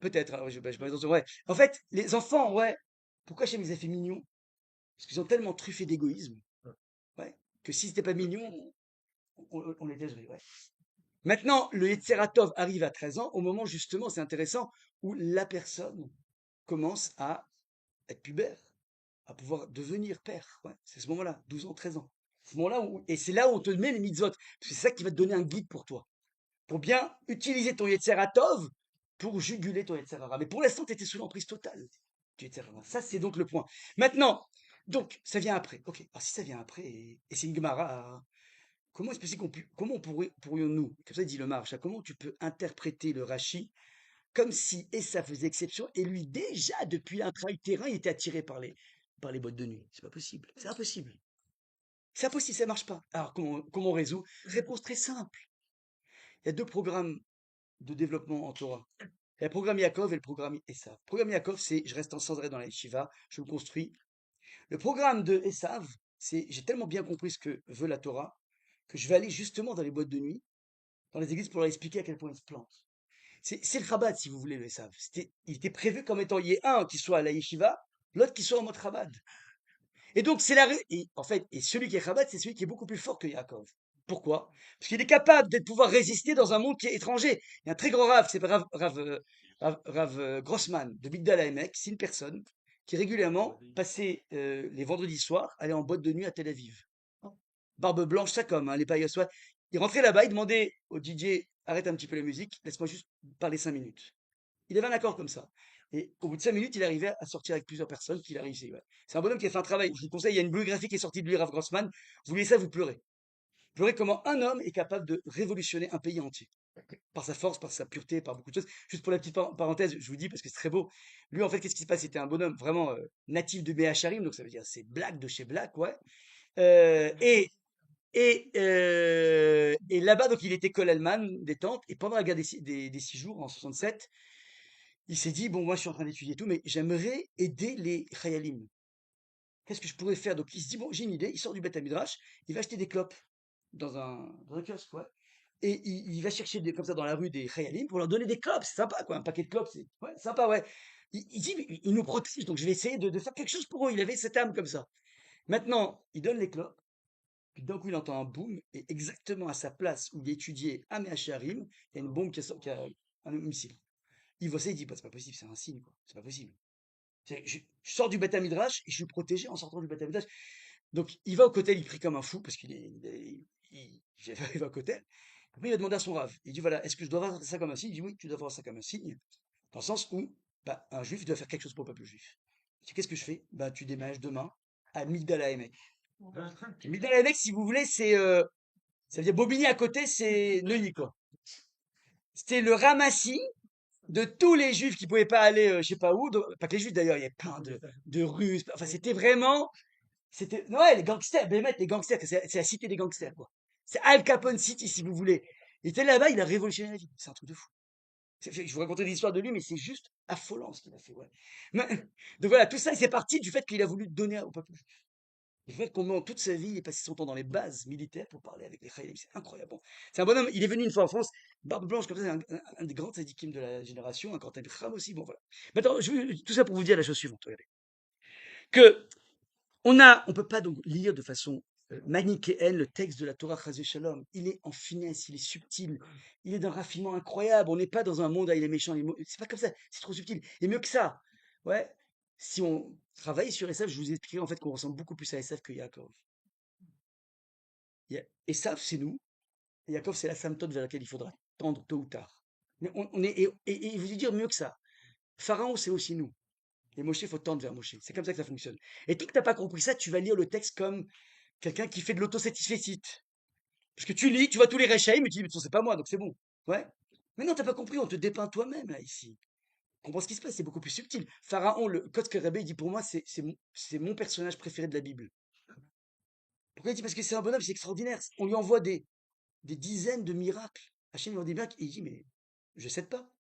peut-être, alors, je pas attention, ouais. En fait, les enfants, ouais, pourquoi Hachem les a fait mignons? Parce qu'ils ont tellement truffé d'égoïsme, ouais, que si c'était pas mignon, on les dégerait, ouais. Maintenant, le Yetzeratov arrive à 13 ans, au moment justement, c'est intéressant, où la personne commence à être pubère, à pouvoir devenir père. Ouais, c'est ce moment-là, 12 ans, 13 ans. Ce moment-là et c'est là où on te met les mitzvot. Parce que c'est ça qui va te donner un guide pour toi. Pour bien utiliser ton Yetzeratov pour juguler ton Yetzerara. Mais pour l'instant, tu étais sous l'emprise totale du Yetzerara. Ça, c'est donc le point. Maintenant, donc, ça vient après. Ok, alors si ça vient après, et c'est une Gemara, comment est-ce possible comment pourrions-nous, comme ça dit le Maharsha, comment tu peux interpréter le Rashi comme si Essa faisait exception et lui déjà depuis l'intra-utérin il était attiré par les boîtes de nuit. C'est pas possible. C'est impossible. C'est impossible, ça marche pas. Alors comment on résout? Réponse très simple. Il y a deux programmes de développement en Torah. Il y a le programme Yaakov et le programme Esav. Le programme Yaakov, c'est je reste sans arrêt dans la yeshiva, je me construis. Le programme de Esav, c'est j'ai tellement bien compris ce que veut la Torah que je vais aller justement dans les boîtes de nuit, dans les églises pour leur expliquer à quel point ils se plantent. C'est le Chabad, si vous voulez, le Esav. Il était prévu comme étant, il y ait un qui soit à la yeshiva, l'autre qui soit en mode Chabad. Et donc, en fait, et celui qui est Chabad, c'est celui qui est beaucoup plus fort que Yaakov. Pourquoi? Parce qu'il est capable de pouvoir résister dans un monde qui est étranger. Il y a un très grand Rav, c'est Rav Grossman de Migdal HaEmek, c'est une personne qui régulièrement passait les vendredis soirs, allait en boîte de nuit à Tel Aviv. Barbe blanche, ça comme, hein, les pailles. Il rentrait là-bas, il demandait au DJ, arrête un petit peu la musique, laisse-moi juste parler 5 minutes. Il avait un accord comme ça. Et au bout de 5 minutes, il arrivait à sortir avec plusieurs personnes qu'il a réussi. Ouais. C'est un bonhomme qui a fait un travail. Je vous conseille, il y a une biographie qui est sortie de lui, Rav Grossman. Vous lisez ça, vous pleurez. Pleurez comment un homme est capable de révolutionner un pays entier. Par sa force, par sa pureté, par beaucoup de choses. Juste pour la petite parenthèse, je vous dis parce que c'est très beau. Lui, en fait, qu'est-ce qui se passe? C'était un bonhomme vraiment natif de Béacharim, donc ça veut dire c'est Black de chez Black, ouais. Euh, et et là-bas, donc, il était Kollelman des tentes. Et pendant la guerre des 6 jours, en 67, il s'est dit, bon, moi, je suis en train d'étudier tout, mais j'aimerais aider les Chayalim. Qu'est-ce que je pourrais faire? Donc, il se dit, bon, j'ai une idée. Il sort du Beth Midrash, il va acheter des clopes dans un kiosque, ouais. Et il va chercher comme ça dans la rue des Chayalim pour leur donner des clopes. C'est sympa, quoi. Un paquet de clopes, c'est ouais, sympa, ouais. Il dit, mais il nous protège, donc je vais essayer de faire quelque chose pour eux. Il avait cette âme comme ça. Maintenant, il donne les clopes. Puis d'un coup, il entend un boom, et exactement à sa place où il étudiait à Meacharim, il y a une bombe qui a un missile. Il voit ça, il dit, bah, c'est pas possible, c'est un signe, quoi. C'est pas possible. Je sors du Beth Midrash et je suis protégé en sortant du Beth Midrash. Donc, il va au cotel, il prie comme un fou, parce il va au cotel. Après, il va demander à son rave. Il dit, voilà, est-ce que je dois voir ça comme un signe? Il dit, oui, tu dois voir ça comme un signe, dans le sens où, bah, un juif, il doit faire quelque chose pour le peuple juif. Il dit, qu'est-ce que je fais? Bah, tu déménages demain à Migdal HaEmek. Migdal HaEmek, si vous voulez, ça veut dire Bobigny à côté, c'est Neuilly, quoi. C'était le ramassis de tous les juifs qui pouvaient pas aller, je sais pas où, pas que les juifs d'ailleurs, il y avait plein de Russes. Enfin, c'était vraiment, ouais, les gangsters, Bémet, les gangsters, c'est la cité des gangsters, quoi. C'est Al Capone City, si vous voulez. Il était là-bas, il a révolutionné la vie. C'est un truc de fou. Je vous racontais des histoires de lui, mais c'est juste affolant ce qu'il a fait, ouais. Donc voilà, tout ça, c'est parti du fait qu'il a voulu donner au peuple juif. Le fait qu'on toute sa vie, il est passé son temps dans les bases militaires pour parler avec les Khaïlim, c'est incroyable. Bon, c'est un bonhomme, il est venu une fois en France, barbe blanche comme ça, c'est un des grands tzadikim de la génération, un grand Kham aussi, bon voilà. Maintenant, tout ça pour vous dire la chose suivante, regardez. Que on peut pas donc lire de façon manichéenne le texte de la Torah Chazé Shalom. Il est en finesse, il est subtil, il est d'un raffinement incroyable. On n'est pas dans un monde où il est méchant, c'est pas comme ça, c'est trop subtil. Et mieux que ça, ouais, si on travaille sur Esav, je vous expliquerai en fait qu'on ressemble beaucoup plus à Esav que Yaakov. Esav, c'est nous, et Yaakov, c'est la symptôme vers laquelle il faudra tendre tôt ou tard. Mais on est, et vous dire mieux que ça, Pharaon, c'est aussi nous. Et Moshe, il faut tendre vers Moshe. C'est comme ça que ça fonctionne. Et tant que tu n'as pas compris ça, tu vas lire le texte comme quelqu'un qui fait de l'autosatisfecit. Parce que tu lis, tu vois tous les réchaïm, mais tu dis, mais c'est pas moi, donc c'est bon. Ouais. Mais non, t'as pas compris, on te dépeint toi-même, là, ici. Comprends ce qui se passe, c'est beaucoup plus subtil. Pharaon, le Kotzker Rebbe, il dit, pour moi, c'est mon personnage préféré de la Bible. Pourquoi il dit? Parce que c'est un bonhomme, c'est extraordinaire. On lui envoie des dizaines de miracles. Hachem lui envoie des miracles, et il dit, mais je cède pas.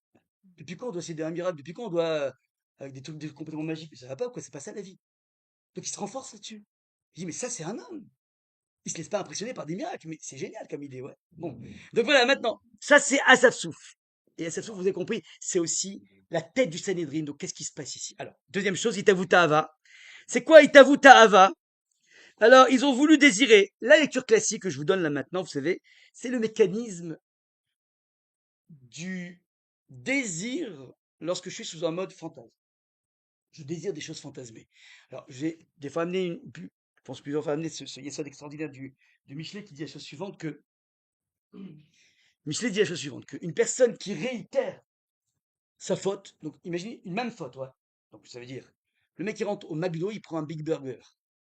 Depuis quand on doit céder à un miracle? Depuis quand on doit, avec des trucs complètement magiques? Ça va pas, quoi, c'est pas ça la vie. Donc il se renforce là-dessus. Il dit, mais ça, c'est un homme. Il se laisse pas impressionner par des miracles, mais c'est génial comme idée, ouais. Bon. Donc voilà, maintenant, ça c'est Asaf Souf. Et Asaf Souf, vous avez compris, c'est aussi la tête du Sanhedrin. Donc qu'est-ce qui se passe ici? Alors, deuxième chose, Itavu Ta'ava. C'est quoi Itavu Ta'ava? Alors, ils ont voulu désirer. La lecture classique que je vous donne là maintenant, vous savez, c'est le mécanisme du désir lorsque je suis sous un mode fantasme. Je désire des choses fantasmées. Alors, j'ai des fois amené je pense plusieurs fois amené ce yesod extraordinaire du Michelet qui dit la chose suivante que, Michelet dit la chose suivante, qu'une personne qui réitère sa faute, donc imaginez une même faute, ouais. Donc ça veut dire, le mec qui rentre au McDo, il prend un Big Burger.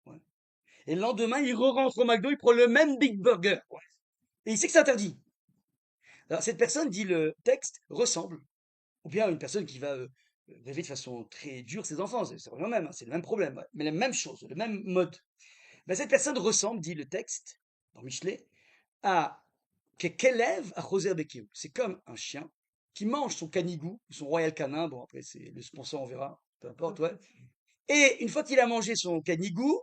Ouais. Et le lendemain, il rentre au McDo, il prend le même Big Burger. Ouais. Et il sait que c'est interdit. Alors cette personne, dit le texte, ressemble, ou bien une personne qui va rêver de façon très dure ses enfants, c'est vraiment même, hein, c'est le même problème, ouais. Mais la même chose, le même mode. Ben, cette personne ressemble, dit le texte, dans Michelet, à Kekelev à Choser Bekiu. C'est comme un chien qui mange son canigou, son Royal Canin. Bon, après, c'est le sponsor, on verra. Peu importe, ouais. Et une fois qu'il a mangé son canigou,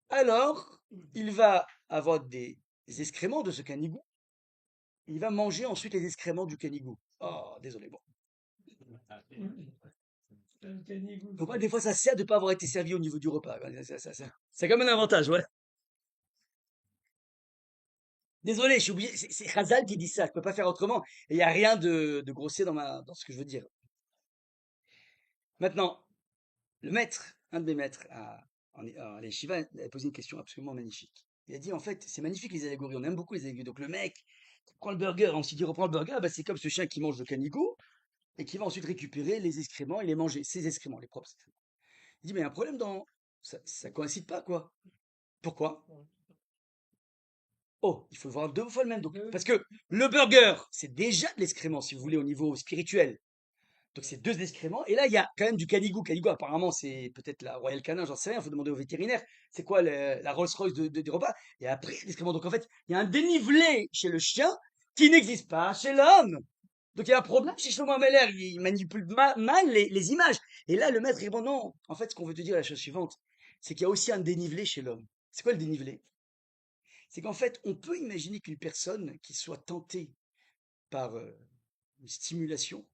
alors, il va avoir des excréments de ce canigou. Il va manger ensuite les excréments du canigou. Oh, désolé, bon. Donc, ouais, des fois, ça sert de ne pas avoir été servi au niveau du repas. C'est quand même un avantage, ouais. Désolé, je suis obligé. C'est Chazal qui dit ça. Je peux pas faire autrement. Et il n'y a rien de grossier dans ce que je veux dire. Maintenant, le maître, un de mes maîtres à l'Yeshiva, a posé une question absolument magnifique. Il a dit, en fait, c'est magnifique les allégories. On aime beaucoup les allégories. Donc, le mec prend le burger. On s'est dit, reprend le burger. Bah, c'est comme ce chien qui mange le canigou et qui va ensuite récupérer les excréments et les manger. Ses excréments, les propres excréments. Il dit, mais il y a un problème dans. Ça coïncide pas, quoi. Pourquoi? Oh, il faut le voir deux fois le même. Donc, parce que le burger, c'est déjà de l'excrément, si vous voulez, au niveau spirituel. Donc, c'est deux excréments. Et là, il y a quand même du canigou. Canigou, apparemment, c'est peut-être la Royal Canin, j'en sais rien. Il faut demander au vétérinaire. C'est quoi la Rolls-Royce des repas? Et après, l'excrément. Donc, en fait, il y a un dénivelé chez le chien qui n'existe pas chez l'homme. Donc, il y a un problème chez Shlomo Ameler. Il manipule mal les images. Et là, le maître répond non. En fait, ce qu'on veut te dire, la chose suivante, c'est qu'il y a aussi un dénivelé chez l'homme. C'est quoi le dénivelé? C'est qu'en fait, on peut imaginer qu'une personne qui soit tentée par une stimulation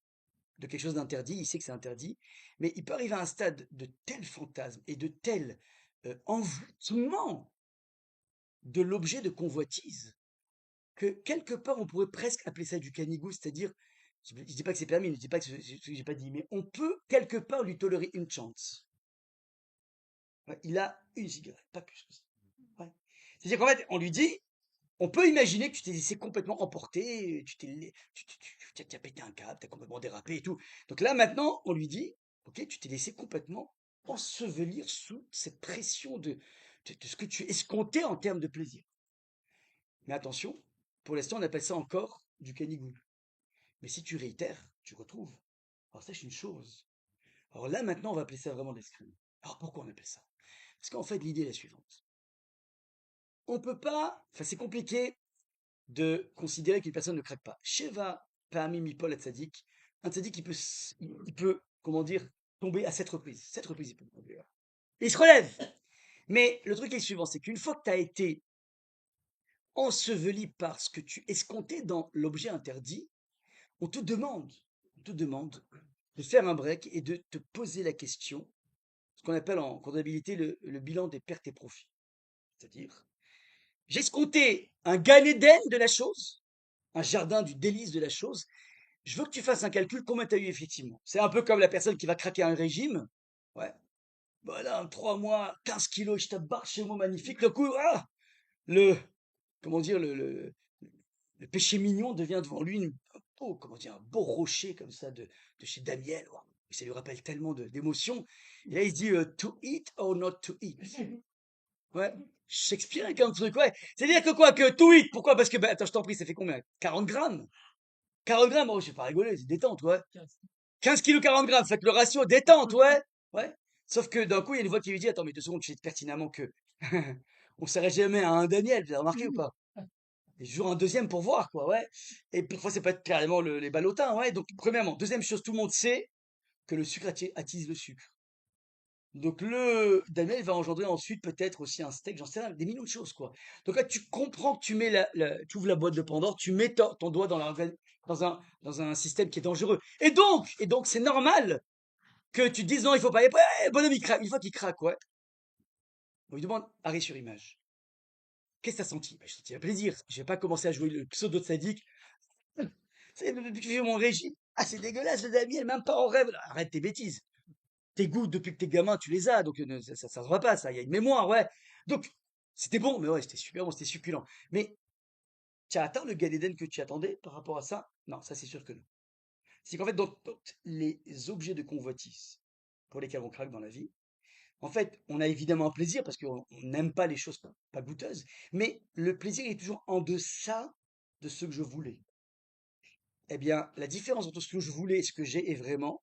de quelque chose d'interdit, il sait que c'est interdit, mais il peut arriver à un stade de tel fantasme et de tel envoûtement de l'objet de convoitise que quelque part on pourrait presque appeler ça du canigou, c'est-à-dire, je ne dis pas que c'est permis, je ne dis pas que ce que j'ai pas dit, mais on peut quelque part lui tolérer une chance. Ouais, il a une cigarette, pas plus que ça. Ouais. C'est-à-dire qu'en fait, on lui dit, on peut imaginer que tu t'es laissé complètement emporter, tu as pété un câble, tu as complètement dérapé et tout. Donc là, maintenant, on lui dit, ok, tu t'es laissé complètement ensevelir sous cette pression de ce que tu escomptais en termes de plaisir. Mais attention, pour l'instant, on appelle ça encore du canigou. Mais si tu réitères, tu retrouves. Alors sache une chose. Alors là, maintenant, on va appeler ça vraiment l'escrime. Alors pourquoi on appelle ça? Parce qu'en fait, l'idée est la suivante. On peut pas, enfin c'est compliqué de considérer qu'une personne ne craque pas. Sheva, parmi Mipol et Tzadik, un Tzadik, il peut, comment dire, tomber à 7 reprises. 7 reprises, il peut tomber. Et il se relève. Mais le truc est le suivant, c'est qu'une fois que tu as été enseveli par ce que tu escomptais dans l'objet interdit, on te demande de faire un break et de te poser la question, ce qu'on appelle en comptabilité le bilan des pertes et profits. C'est-à-dire, j'ai escompté un Gan Eden de la chose, un jardin du délice de la chose. Je veux que tu fasses un calcul, combien tu as eu effectivement. C'est un peu comme la personne qui va craquer un régime. Ouais. Voilà, 3 mois, 15 kilos, je tabarre chez moi, magnifique. Le coup, le, comment dire, le péché mignon devient devant lui un beau rocher comme ça de chez Daniel. Wow. Ça lui rappelle tellement d'émotions. Et là, il se dit, to eat or not to eat. Ouais. Shakespeare comme truc, ouais. C'est-à-dire que quoi, que to eat, pourquoi? Parce que, bah, attends, je t'en prie, ça fait combien? 40 grammes. 40 grammes, oh, je vais pas rigoler, c'est détente, ouais. 15 kilos 40 grammes, faites le ratio, détente, ouais. Ouais. Sauf que d'un coup, il y a une voix qui lui dit, attends, mais 2 secondes, tu sais pertinemment que on s'arrête jamais à un Daniel, vous avez remarqué ou pas? Et toujours un deuxième pour voir, quoi, ouais. Et parfois, c'est pas carrément les ballotins, ouais. Donc, premièrement. Deuxième chose, tout le monde sait que le sucre attise le sucre. Donc, le Daniel va engendrer ensuite peut-être aussi un steak, j'en sais rien, des millions de choses, quoi. Donc là, tu comprends que tu mets tu ouvres la boîte de Pandore, tu mets ton doigt dans un système qui est dangereux. Et donc, c'est normal que tu te dises non, il faut pas. Et après, bonhomme, il craque. Une fois qu'il craque, ouais. On lui demande arrêt sur image. Qu'est-ce que t'as senti? J'ai senti un plaisir. Je vais pas commencer à jouer le pseudo de sadique. C'est depuis que j'ai fait mon régime. Ah, c'est dégueulasse, le Daniel, même pas en rêve. Arrête tes bêtises. Tes goûts, depuis que t'es gamin, tu les as. Donc, ça se voit pas, ça. Il y a une mémoire, ouais. Donc, c'était bon, mais ouais, c'était super bon, c'était succulent. Mais, tu as atteint le Gan Eden que tu attendais par rapport à ça? Non, ça, c'est sûr que non. C'est qu'en fait, dans les objets de convoitise pour lesquels on craque dans la vie, en fait, on a évidemment un plaisir parce qu'on n'aime pas les choses pas goûteuses, mais le plaisir est toujours en deçà de ce que je voulais. Eh bien, la différence entre ce que je voulais et ce que j'ai est vraiment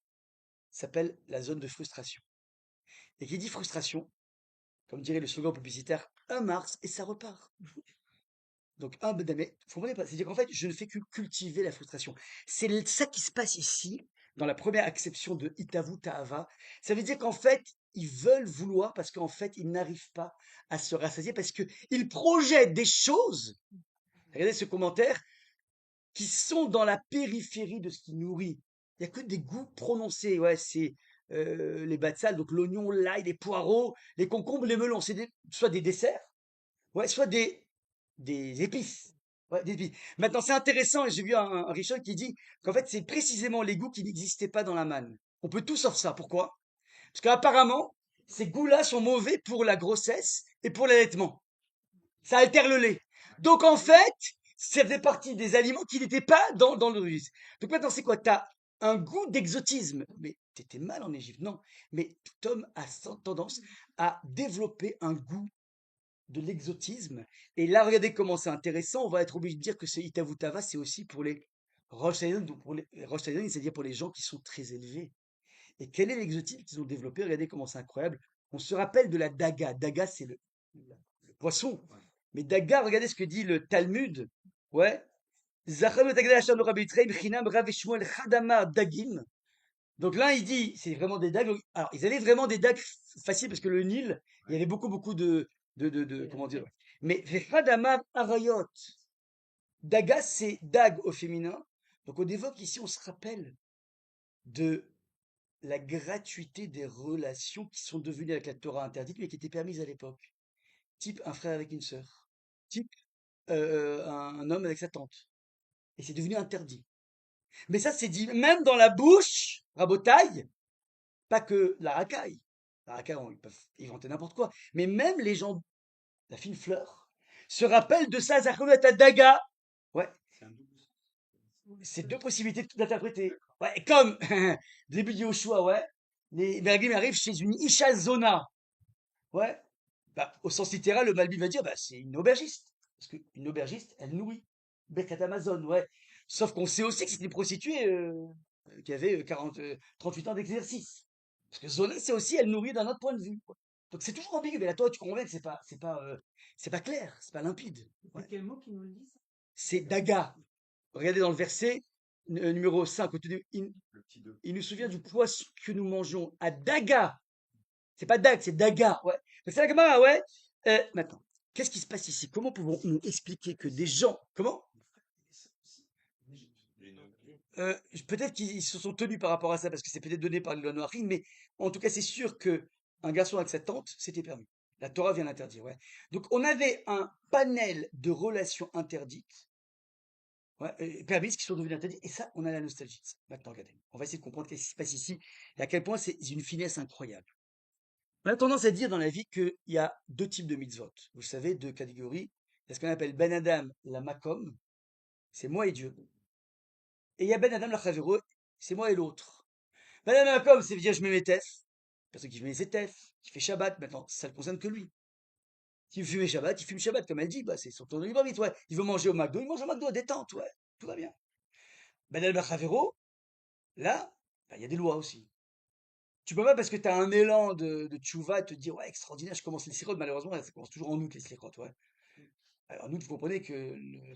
s'appelle la zone de frustration. Et qui dit frustration, comme dirait le slogan publicitaire, un Mars et ça repart. Donc, mais vous comprenez pas? C'est-à-dire qu'en fait, je ne fais que cultiver la frustration. Ça qui se passe ici, dans la première acception de Itavu Ta'ava. Ça veut dire qu'en fait, ils veulent vouloir parce qu'en fait, ils n'arrivent pas à se rassasier parce qu'ils projettent des choses. Regardez ce commentaire, qui sont dans la périphérie de ce qui nourrit. Il y a que des goûts prononcés. Ouais, c'est les batsal, donc l'oignon, l'ail, les poireaux, les concombres, les melons. C'est soit des desserts, ouais, soit des épices. Ouais, des épices. Maintenant, c'est intéressant, et j'ai vu un Richard qui dit qu'en fait, c'est précisément les goûts qui n'existaient pas dans la manne. On peut tout sauf ça. Pourquoi? Parce qu'apparemment, ces goûts-là sont mauvais pour la grossesse et pour l'allaitement. Ça altère le lait. Donc en fait, ça faisait partie des aliments qui n'étaient pas dans le registre. Donc maintenant, c'est quoi? T'as un goût d'exotisme. Mais t'étais mal en Égypte. Non. Mais tout homme a tendance à développer un goût de l'exotisme. Et là, regardez comment c'est intéressant. On va être obligé de dire que ce Itavutava, c'est aussi pour les Rosh Hashanah, donc pour les Rosh Hashanah, c'est-à-dire pour les gens qui sont très élevés. Et quel est l'exotisme qu'ils ont développé? Regardez comment c'est incroyable. On se rappelle de la daga. Daga, c'est le poisson. Mais daga, regardez ce que dit le Talmud. Ouais. Zachar le Tagada Hashem le Rabbi Yitzchak, B'chinam Rav Shmuel Chadamar Dagim. Donc là, il dit, c'est vraiment des dagues. Alors, ils avaient vraiment des dagues faciles parce que le Nil, il y avait beaucoup comment dire. Mais Chadamar Arayot. Daga, c'est dague au féminin. Donc on évoque ici, on se rappelle de la gratuité des relations qui sont devenues avec la Torah interdite, mais qui étaient permises à l'époque. Type un frère avec une sœur. Type un homme avec sa tante. Et c'est devenu interdit. Mais ça, c'est dit même dans la bouche, rabotaille, pas que la racaille. La racaille, ils peuvent inventer n'importe quoi. Mais même les gens, la fine fleur, se rappellent de ça, Zachonat Daga. Ouais, C'est un double sens. c'est deux possibilités d'interpréter. Ouais, comme début de Yoshua, ouais. Les Mergim arrivent chez une Isha Zona. Ouais. Bah, au sens littéral, le Malbi va dire, bah, c'est une aubergiste. Parce qu'une aubergiste, elle nourrit. Berkat Amazon, ouais. Sauf qu'on sait aussi que c'est une prostituée qui avait 38 ans d'exercice. Parce que Zona, c'est aussi, elle nourrit d'un autre point de vue, quoi. Donc c'est toujours ambigu. Mais là, toi, tu comprends bien que c'est pas clair, c'est pas limpide. Ouais. C'est quel mot qui nous le dit, ça? C'est daga. Regardez dans le verset numéro 5, au tout début, Le petit 2. il nous souvient du poisson que nous mangeons à daga. C'est pas dag, c'est daga, ouais. Donc c'est la Gemara, ouais. Maintenant, qu'est-ce qui se passe ici? Comment pouvons-nous expliquer que des gens, comment? Peut-être qu'ils se sont tenus par rapport à ça, parce que c'est peut-être donné par le Noachim, mais en tout cas, c'est sûr que un garçon avec sa tante, c'était permis. La Torah vient l'interdire, ouais. Donc on avait un panel de relations interdites, ouais, permises qui sont devenues interdites, et ça, on a la nostalgie de ça. Maintenant, regardez, on va essayer de comprendre qu'est-ce qui se passe ici, et à quel point c'est une finesse incroyable. On a tendance à dire dans la vie qu'il y a deux types de mitzvot. Vous savez, deux catégories. Il y a ce qu'on appelle Ben Adam la Makom, c'est moi et Dieu. Et il y a Ben Adam la Chavero, c'est moi et l'autre. Ben Adam la Makom, c'est dire je mets mes tefs. Parce qu'il met ses tefs, qui fait Shabbat, maintenant, ça ne concerne que lui. S'il veut fumer Shabbat, il fume Shabbat, comme elle dit, bah, c'est son tour de libre arbitre, ouais. Il veut manger au McDo, il mange au McDo, détente, ouais. Tout va bien. Ben Adam la Chavero, là, bah, il y a des lois aussi. Tu peux pas, parce que tu as un élan de tchouva, te dire, ouais, extraordinaire, je commence les sirotes. Malheureusement, ça commence toujours en août, les sirotes, ouais. Alors, en août, vous comprenez que le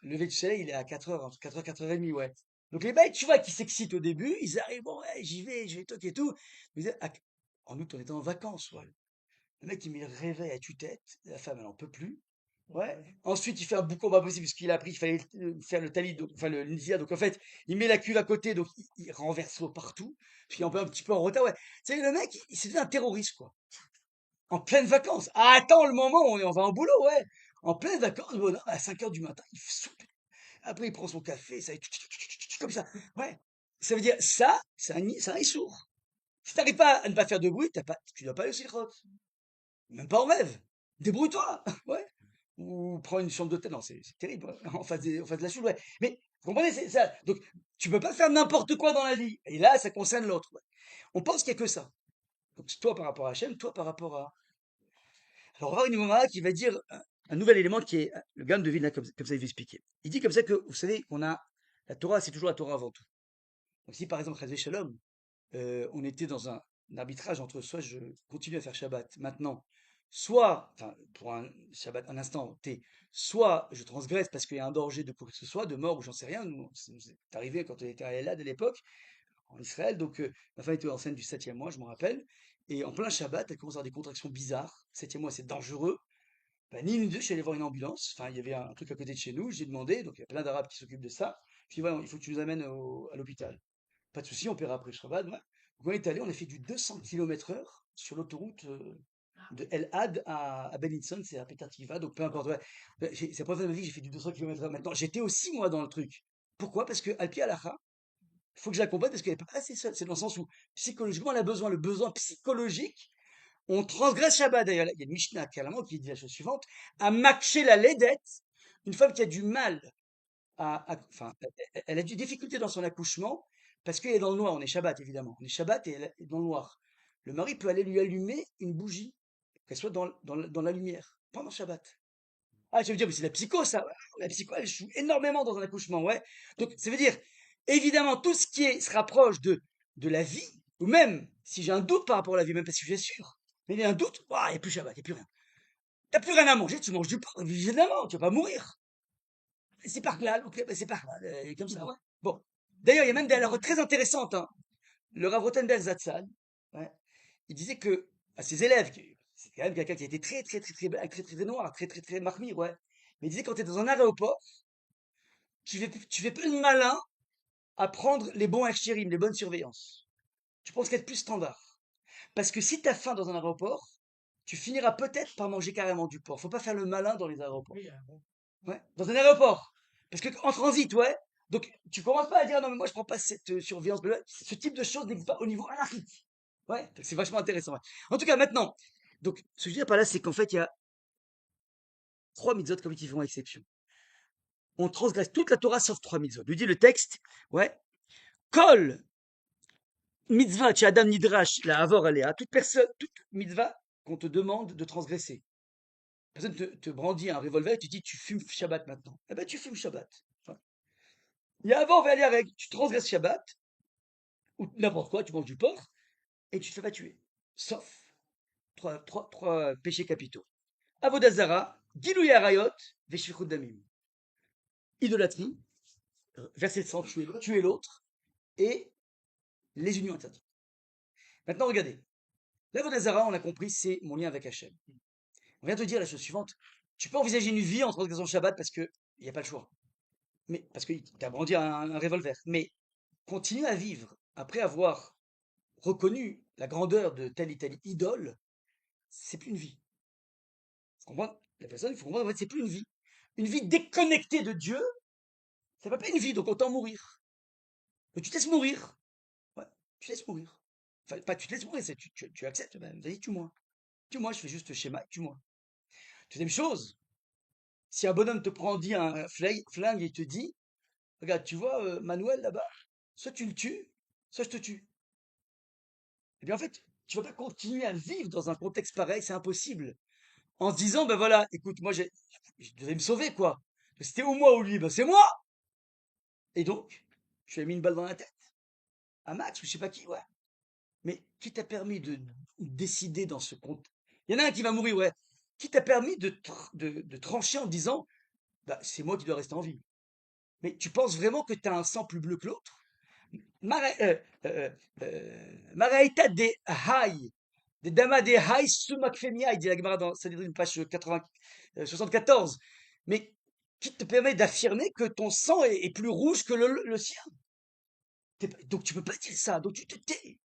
lever du soleil, il est à 4h, entre 4h, 4h30, ouais. Donc, les mecs, tu vois, qui s'excitent au début, ils arrivent, bon, ouais, j'y vais, je vais toquer et tout. Mais en août, on était en vacances, ouais. Le mec, il met le réveil à tue-tête, la femme, elle en peut plus. Ouais. Ensuite, il fait un boucan pas possible, parce qu'il a appris qu'il fallait faire le talit, enfin le nizia. Donc, en fait, il met la cuve à côté, donc il renverse l'eau partout. Puis, il est un petit peu en retard, ouais. Tu sais, le mec, c'est devenu un terroriste, quoi. En pleine vacances. Ah, attends le moment où on va en boulot, ouais. En pleine vacances, bon, à 5h du matin, il soupe. Après, il prend son café, ça, comme ça. Ouais. Ça veut dire, ça, c'est un issour. Si t'arrives pas à ne pas faire de bruit, tu dois pas aller au sikhot. Même pas en rêve. Débrouille-toi. Ouais. Ou prends une chambre d'hôtel. Non, c'est terrible. Ouais. En face de la choule, ouais. Mais, vous comprenez, c'est ça. Donc, tu peux pas faire n'importe quoi dans la vie. Et là, ça concerne l'autre. Ouais. On pense qu'il y a que ça. Donc, toi par rapport à Hachem, toi par rapport à. Alors, on va voir une Gemara qui va dire un nouvel élément qui est le gamme de Vilna, comme ça il va expliquer. Il dit comme ça que, vous savez, on a la Torah, c'est toujours la Torah avant tout. Donc, si par exemple, Chazvé Shalom, on était dans un arbitrage entre soit je continue à faire Shabbat maintenant, soit, enfin, pour un Shabbat, un instant T, soit je transgresse parce qu'il y a un danger de quoi que ce soit, de mort ou j'en sais rien. C'est arrivé quand on était à Elad à l'époque, en Israël. Donc, ma femme était enceinte du 7e mois, je m'en rappelle. Et en plein Shabbat, elle commence à avoir des contractions bizarres. 7e mois, c'est dangereux. Ben, ni une ni deux, je suis allé voir une ambulance. Enfin, il y avait un truc à côté de chez nous. J'ai demandé, donc il y a plein d'Arabes qui s'occupent de ça. Je dis, voilà, il faut que tu nous amènes à l'hôpital. Pas de souci, on paiera après le Shabbat. Ouais. Donc, on est allé, on a fait du 200 km/h sur l'autoroute de El Had à Bellinson, c'est à Petah Tikva, donc peu importe. Ouais. C'est la première fois de ma vie que j'ai fait du 200 km/h. Maintenant, j'étais aussi, moi, dans le truc. Pourquoi? Parce que Alpi Alacha, il faut que je l'accompagne parce qu'elle peut pas rester seule. C'est dans le sens où, psychologiquement, elle a besoin, le besoin psychologique. On transgresse Shabbat. D'ailleurs, il y a une Mishnah, carrément, qui dit la chose suivante: à makché la ledette, une femme qui a du mal enfin, elle a des difficultés dans son accouchement parce qu'elle est dans le noir. On est Shabbat, évidemment. On est Shabbat et elle est dans le noir. Le mari peut aller lui allumer une bougie, qu'elle soit dans la lumière, pendant Shabbat. Ah, tu veux dire, mais c'est la psycho, ça. Ouais, la psycho, elle joue énormément dans un accouchement, ouais. Donc, ça veut dire, évidemment, tout ce qui se rapproche de la vie, ou même, si j'ai un doute par rapport à la vie, même parce que je suis sûr, mais il y a un doute, il n'y a plus Shabbat, il n'y a plus rien. T'as plus rien à manger, tu manges du pain, évidemment, tu vas pas mourir. C'est par là, ok, ben c'est par là, comme ça, ouais. Bon. D'ailleurs, il y a même des halachot très intéressantes, hein. Le Rav Rothenberg Zatzal, ouais, il disait que, à ses élèves, c'est quand même quelqu'un qui était très noir, très marmire, ouais. Mais il disait, quand tu es dans un aéroport, tu fais pas le malin à prendre les bons hachchirim, les bonnes surveillances. Tu penses qu'être plus standard. Parce que si tu as faim dans un aéroport, tu finiras peut-être par manger carrément du porc. Faut pas faire le malin dans les aéroports. Ouais, dans un aéroport. Parce que en transit, ouais. Donc, tu commences pas à dire, non, mais moi, je prends pas cette surveillance. Ce type de choses n'existe pas au niveau anarchique. Ouais, c'est vachement intéressant. Ouais. En tout cas, maintenant, donc, ce que je veux dire par là, c'est qu'en fait, il y a 3 mitzvot comme qui font exception. On transgresse toute la Torah sauf 3 mitzvot. Lui dit le texte, ouais. Kol mitzvah chez Adam Nidrash, la avor aléa. Toute mitzvah qu'on te demande de transgresser. Personne te brandit un revolver et tu dis, tu fumes Shabbat maintenant. Eh ben, tu fumes Shabbat. Ouais. Il y a avant, on va aller avec, tu transgresses Shabbat, ou n'importe quoi, tu manges du porc, et tu te fais pas tuer. Sauf trois péchés capitaux. Avodazara, Gilou Yarayot, Veshichut Damim. Idolâtrie, verser le sang, tuer l'autre, et les unions interdites. Maintenant, regardez. L'Avodazara, on a compris, c'est mon lien avec Hachem. On vient te dire la chose suivante. Tu peux envisager une vie en transgressant Shabbat parce qu'il n'y a pas le choix. Mais, parce que tu as brandi un revolver. Mais continue à vivre après avoir reconnu la grandeur de telle et telle idole, c'est plus une vie. Faut comprendre, la personne, il faut comprendre, en fait, c'est plus une vie. Une vie déconnectée de Dieu, ça va pas une vie, donc autant mourir. Donc tu te laisses mourir. Ouais, tu te laisses mourir. Enfin, pas tu te laisses mourir, c'est tu acceptes, ben, vas-y, tue-moi. Tue-moi, je fais juste le schéma, tue-moi. Deuxième chose, si un bonhomme te prend, dit un flingue et te dit, regarde, tu vois, Manuel là-bas, soit tu le tues, soit je te tue. Eh bien, en fait, tu vas pas continuer à vivre dans un contexte pareil, c'est impossible. En se disant, ben voilà, écoute, moi, je devais me sauver, quoi. C'était ou moi ou lui, ben c'est moi. Et donc, je lui ai mis une balle dans la tête. À Max, ou je sais pas qui, ouais. Mais qui t'a permis de décider dans ce compte? Il y en a un qui va mourir, ouais. Qui t'a permis de trancher en disant, bah, c'est moi qui dois rester en vie. Mais tu penses vraiment que tu as un sang plus bleu que l'autre? Maraïta des Haï, des Dama des Haï Sumakfemia, il dit la Gemara dans Sanhedrin, page 74. Mais qui te permet d'affirmer que ton sang est plus rouge que le sien? Donc tu peux pas dire ça, donc tu te tais.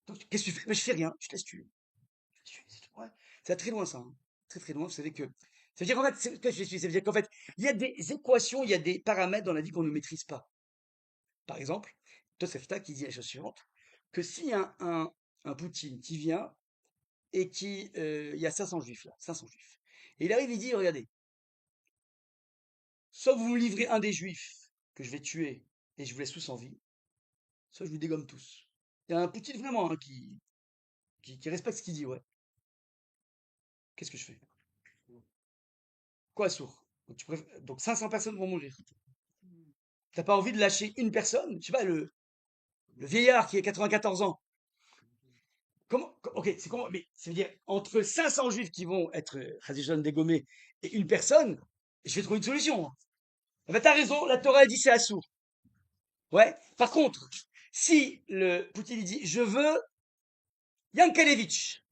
Donc qu'est-ce que tu fais? Mais je fais rien, je te laisse tuer. C'est tout, ouais. Ça va très loin ça, hein. Très loin, vous savez que. Ça veut dire qu'en fait, ça veut dire qu'en fait, il y a des équations, il y a des paramètres dans la vie qu'on ne maîtrise pas. Par exemple, Tosefta qui dit la chose suivante, que s'il y a un Poutine qui vient et qui, il y a 500 juifs là, 500 juifs, et il arrive, il dit, regardez, soit vous me livrez un des juifs que je vais tuer et je vous laisse tous en vie, soit je vous dégomme tous. Il y a un Poutine vraiment hein, qui respecte ce qu'il dit, ouais. Qu'est-ce que je fais? Quoi, sourd? Donc 500 personnes vont mourir. T'as pas envie de lâcher une personne? Je sais pas, le vieillard qui a 94 ans. Ok, c'est comment, mais ça veut dire, entre 500 juifs qui vont être, Chazé dégommés, et une personne, je vais trouver une solution. Eh ben, t'as raison, la Torah elle dit c'est assourd. Ouais. Par contre, si le Poutine il dit, je veux Yankelevitch,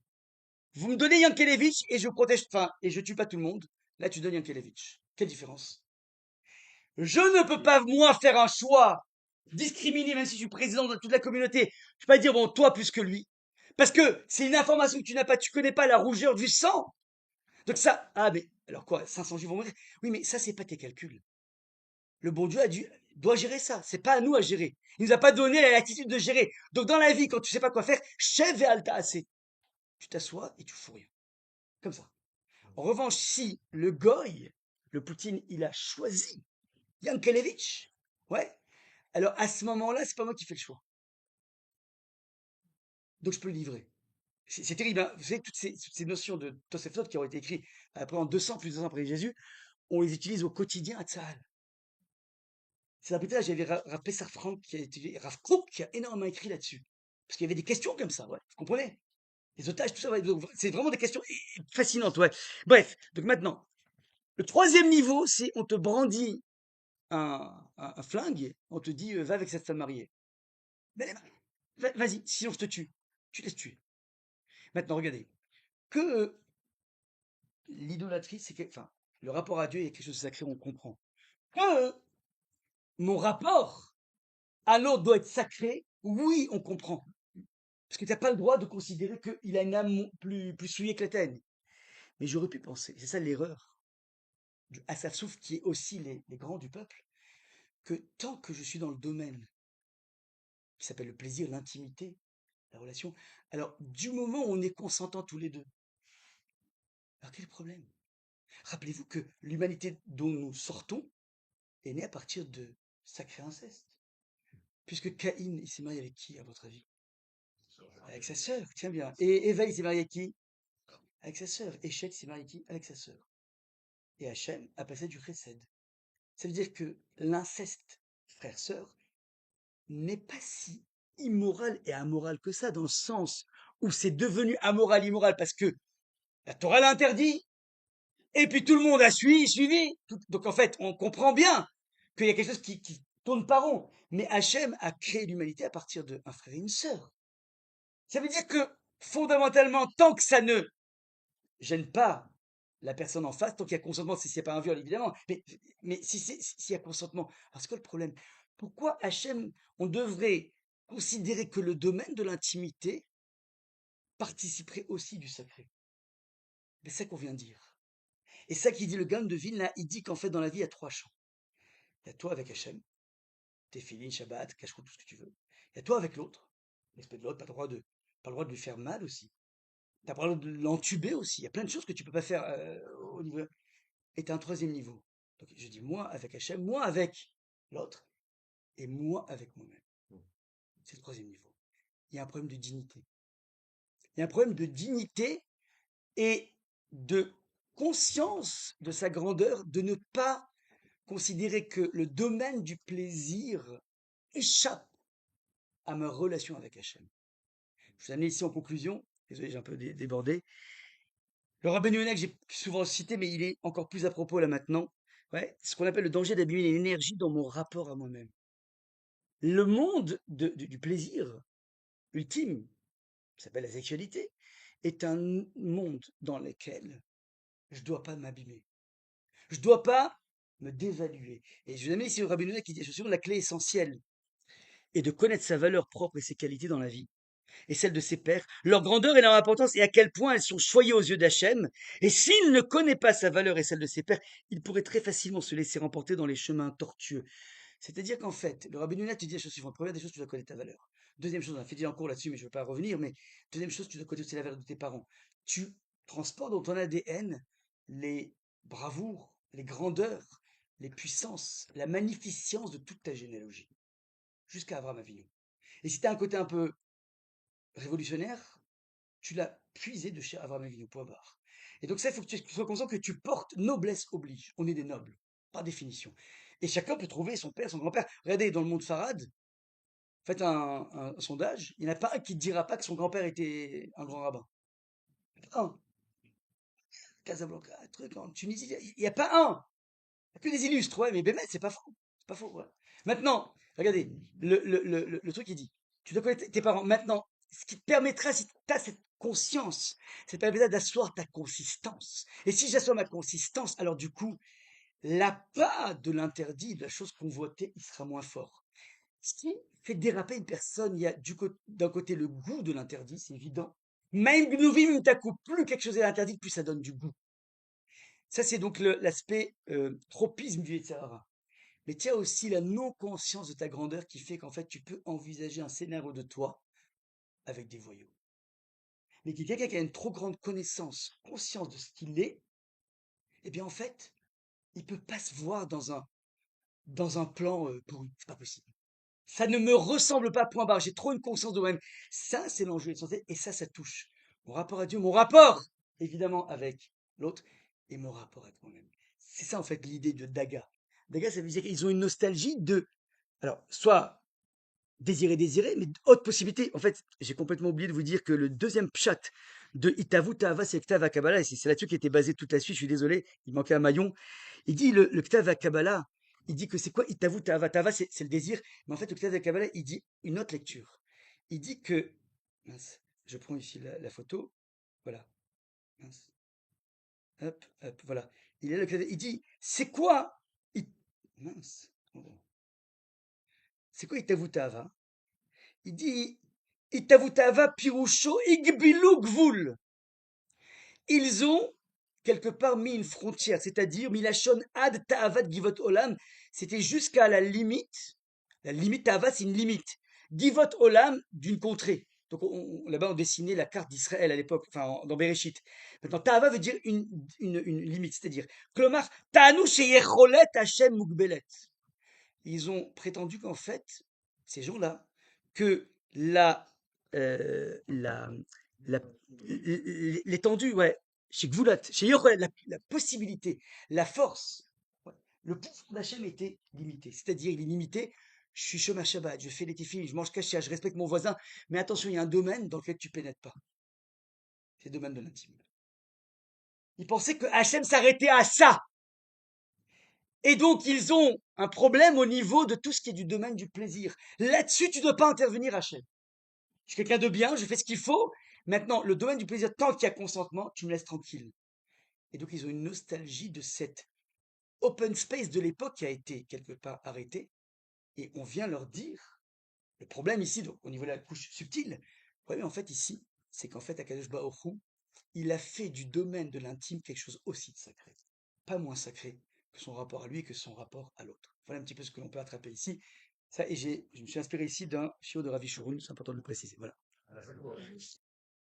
vous me donnez Yankelevitch et je protège, enfin, et je tue pas tout le monde, là tu donnes Yankelevitch. Quelle différence? Je ne peux pas, moi, faire un choix discriminé, même si je suis président de toute la communauté. Je peux pas dire, bon, toi plus que lui. Parce que c'est une information que tu n'as pas, tu connais pas la rougeur du sang. Donc ça, ah, mais, alors quoi, 500 juifs vont mourir? Oui, mais ça, c'est pas tes calculs. Le bon Dieu doit gérer ça. C'est pas à nous à gérer. Il nous a pas donné la latitude de gérer. Donc dans la vie, quand tu sais pas quoi faire, chef et alta assez. Tu t'assois et tu fous rien. Comme ça. En revanche, si le goy, le Poutine, il a choisi Yankelevitch, ouais, alors à ce moment-là, c'est pas moi qui fais le choix. Donc je peux le livrer. C'est terrible, hein. Vous savez, toutes ces notions de Tosefot qui ont été écrites après en 200, plus de 200 après Jésus, on les utilise au quotidien à Tzahal. C'est un là, j'avais Rav Pessar Frank qui a étudié, Rav Kook qui a énormément écrit là-dessus. Parce qu'il y avait des questions comme ça, ouais. Vous comprenez? Les otages, tout ça, ouais. Donc, c'est vraiment des questions fascinantes, ouais. Bref, donc maintenant, le troisième niveau, c'est on te brandit un flingue, on te dit va avec cette femme mariée. Ben, vas-y, sinon je te tue. Tu laisses tuer. Maintenant, regardez. Que l'idolâtrie, enfin, le rapport à Dieu est quelque chose de sacré, on comprend. Que mon rapport à l'autre doit être sacré, oui, on comprend. Parce que tu n'as pas le droit de considérer qu'il a une âme plus souillée que la tienne. Mais j'aurais pu penser, c'est ça l'erreur du Assaf Souf, qui est aussi les grands du peuple, que tant que je suis dans le domaine qui s'appelle le plaisir, l'intimité, la relation, alors du moment où on est consentants tous les deux, alors quel problème? Rappelez-vous que l'humanité dont nous sortons est née à partir de sacré inceste. Puisque Caïn, il s'est marié avec qui, à votre avis? Avec sa sœur, tiens bien. Et Eva, il s'est marié avec qui? Avec sa sœur. Et Sheth s'est marié avec qui? Avec sa sœur. Et Hachem a passé du chesed. Ça veut dire que l'inceste, frère-sœur, n'est pas si immoral et amoral que ça, dans le sens où c'est devenu amoral, immoral, parce que la Torah l'a interdit, et puis tout le monde a suivi. Donc en fait, on comprend bien qu'il y a quelque chose qui tourne pas rond. Mais Hachem a créé l'humanité à partir d'un frère et une sœur. Ça veut dire que, fondamentalement, tant que ça ne gêne pas la personne en face, tant qu'il y a consentement, s'il n'y a pas un viol, évidemment, mais s'il y a consentement, alors c'est quoi le problème? Pourquoi Hachem, on devrait considérer que le domaine de l'intimité participerait aussi du sacré? C'est ça qu'on vient de dire. Et ça qui dit le Gaon de Vilna, il dit qu'en fait, dans la vie, il y a trois champs. Il y a toi avec Hachem, Téphilin, Shabbat, cache tout ce que tu veux. Il y a toi avec l'autre, respect de l'autre, pas le droit de lui faire mal aussi. T'as pas le droit de l'entuber aussi. Il y a plein de choses que tu peux pas faire au niveau. Et t'as un troisième niveau. Donc je dis moi avec Hachem, moi avec l'autre, et moi avec moi-même. C'est le troisième niveau. Il y a un problème de dignité. Il y a un problème de dignité et de conscience de sa grandeur, de ne pas considérer que le domaine du plaisir échappe à ma relation avec Hachem. Je vous amène ici en conclusion. Désolé, j'ai un peu débordé. Le rabbin Yonah que j'ai souvent cité, mais il est encore plus à propos là maintenant. Ouais, ce qu'on appelle le danger d'abîmer l'énergie dans mon rapport à moi-même. Le monde du plaisir ultime, qui s'appelle la sexualité, est un monde dans lequel je ne dois pas m'abîmer. Je ne dois pas me dévaluer. Et je vous amène ici au rabbin Yonah qui dit la clé essentielle est de connaître sa valeur propre et ses qualités dans la vie, et celle de ses pairs, leur grandeur et leur importance, et à quel point elles sont choyées aux yeux d'Hachem. Et s'il ne connaît pas sa valeur et celle de ses pairs, il pourrait très facilement se laisser remporter dans les chemins tortueux. C'est-à-dire qu'en fait, le rabbin Yonah te dit la chose suivante. Première des choses, tu dois connaître ta valeur. Deuxième chose, on a fait dire en cours là-dessus, mais je ne veux pas revenir, mais deuxième chose, tu dois connaître aussi la valeur de tes parents. Tu transportes dans ton ADN les bravoures, les grandeurs, les puissances, la magnificence de toute ta généalogie, jusqu'à Abraham Avinu. Et si tu as un côté un peu révolutionnaire, tu l'as puisé de chez Abraham Avinu, point barre. Et donc ça, il faut que tu sois conscient que tu portes noblesse oblige. On est des nobles, par définition. Et chacun peut trouver son père, son grand-père. Regardez, dans le monde Farad, Faites un sondage, il n'y en a pas un qui ne dira pas que son grand-père était un grand rabbin. Un. Casablanca, un truc, en Tunisie, il n'y a pas un. Il n'y a que des illustres, ouais, mais Bémet, c'est pas faux. C'est pas faux, ouais. Maintenant, regardez, le truc, il dit, tu dois connaître tes parents. Maintenant, ce qui te permettra, si tu as cette conscience, ça te permettra d'asseoir ta consistance. Et si j'assois ma consistance, alors du coup, l'appât de l'interdit, de la chose convoitée, il sera moins fort. Ce qui fait déraper une personne, il y a d'un côté le goût de l'interdit, c'est évident. Même Gnuvim Mtaku, plus quelque chose est interdit, plus ça donne du goût. Ça, c'est donc l'aspect tropisme du Yetzirah. Mais tu as aussi la non-conscience de ta grandeur qui fait qu'en fait, tu peux envisager un scénario de toi avec des voyous. Mais quelqu'un qui a une trop grande connaissance, conscience de ce qu'il est, eh bien en fait, il peut pas se voir dans un plan pourri. C'est pas possible. Ça ne me ressemble pas, point barre. J'ai trop une conscience de moi-même. Ça, c'est l'enjeu essentiel. Et ça touche mon rapport à Dieu, mon rapport, évidemment, avec l'autre, et mon rapport avec moi-même. C'est ça, en fait, l'idée de Daga. Daga, ça veut dire qu'ils ont une nostalgie de, alors, soit désirer, mais autre possibilité. En fait, j'ai complètement oublié de vous dire que le deuxième pshat de Itavu Ta'ava, c'est Ktav Kabbalah, et c'est là-dessus qui était basé toute la suite. Je suis désolé, il manquait un maillon. Il dit le Ktav Kabbalah, il dit que c'est quoi Itavu Ta'ava? Ta'ava, c'est le désir, mais en fait, le Ktav Kabbalah, il dit une autre lecture. Il dit que, mince, je prends ici la photo, voilà, mince, hop, voilà. Il est là, il dit, c'est quoi mince, c'est quoi Itavu Ta'ava? Il dit Itavutava Pirusho Igbilu Gvul. Ils ont quelque part mis une frontière, c'est-à-dire Milachon Ad Ta'avat Givot Olam, c'était jusqu'à la limite. La limite Ta'avat, c'est une limite. Givot Olam d'une contrée. Donc là-bas, on dessinait la carte d'Israël à l'époque, enfin dans Bereshit. Maintenant, Ta'ava veut dire une limite, c'est-à-dire Klomar, Ta'anu Sheyecholet Hashem Mugbelet. Ils ont prétendu qu'en fait, ces gens-là, que la, la, l'étendue, ouais, chez Gvulat, chez Yochel, la possibilité, la force, ouais, le pouvoir d'Hachem était limité. C'est-à-dire, il est limité. Je suis Shomer Shabbat, je fais les téfilines, je mange caché, je respecte mon voisin, mais attention, il y a un domaine dans lequel tu pénètres pas. C'est le domaine de l'intime. Ils pensaient que Hachem s'arrêtait à ça. Et donc, ils ont un problème au niveau de tout ce qui est du domaine du plaisir. Là-dessus, tu ne dois pas intervenir, Hachem. Je suis quelqu'un de bien, je fais ce qu'il faut. Maintenant, le domaine du plaisir, tant qu'il y a consentement, tu me laisses tranquille. Et donc, ils ont une nostalgie de cette open space de l'époque qui a été quelque part arrêté. Et on vient leur dire, le problème ici, donc, au niveau de la couche subtile, le problème en fait ici, c'est qu'en fait, Akadosh Baruch Hu, il a fait du domaine de l'intime quelque chose aussi de sacré. Pas moins sacré que son rapport à lui et que son rapport à l'autre. Voilà un petit peu ce que l'on peut attraper ici. Ça, et je me suis inspiré ici d'un chiot de Ravi Shurun, c'est important de le préciser. Voilà.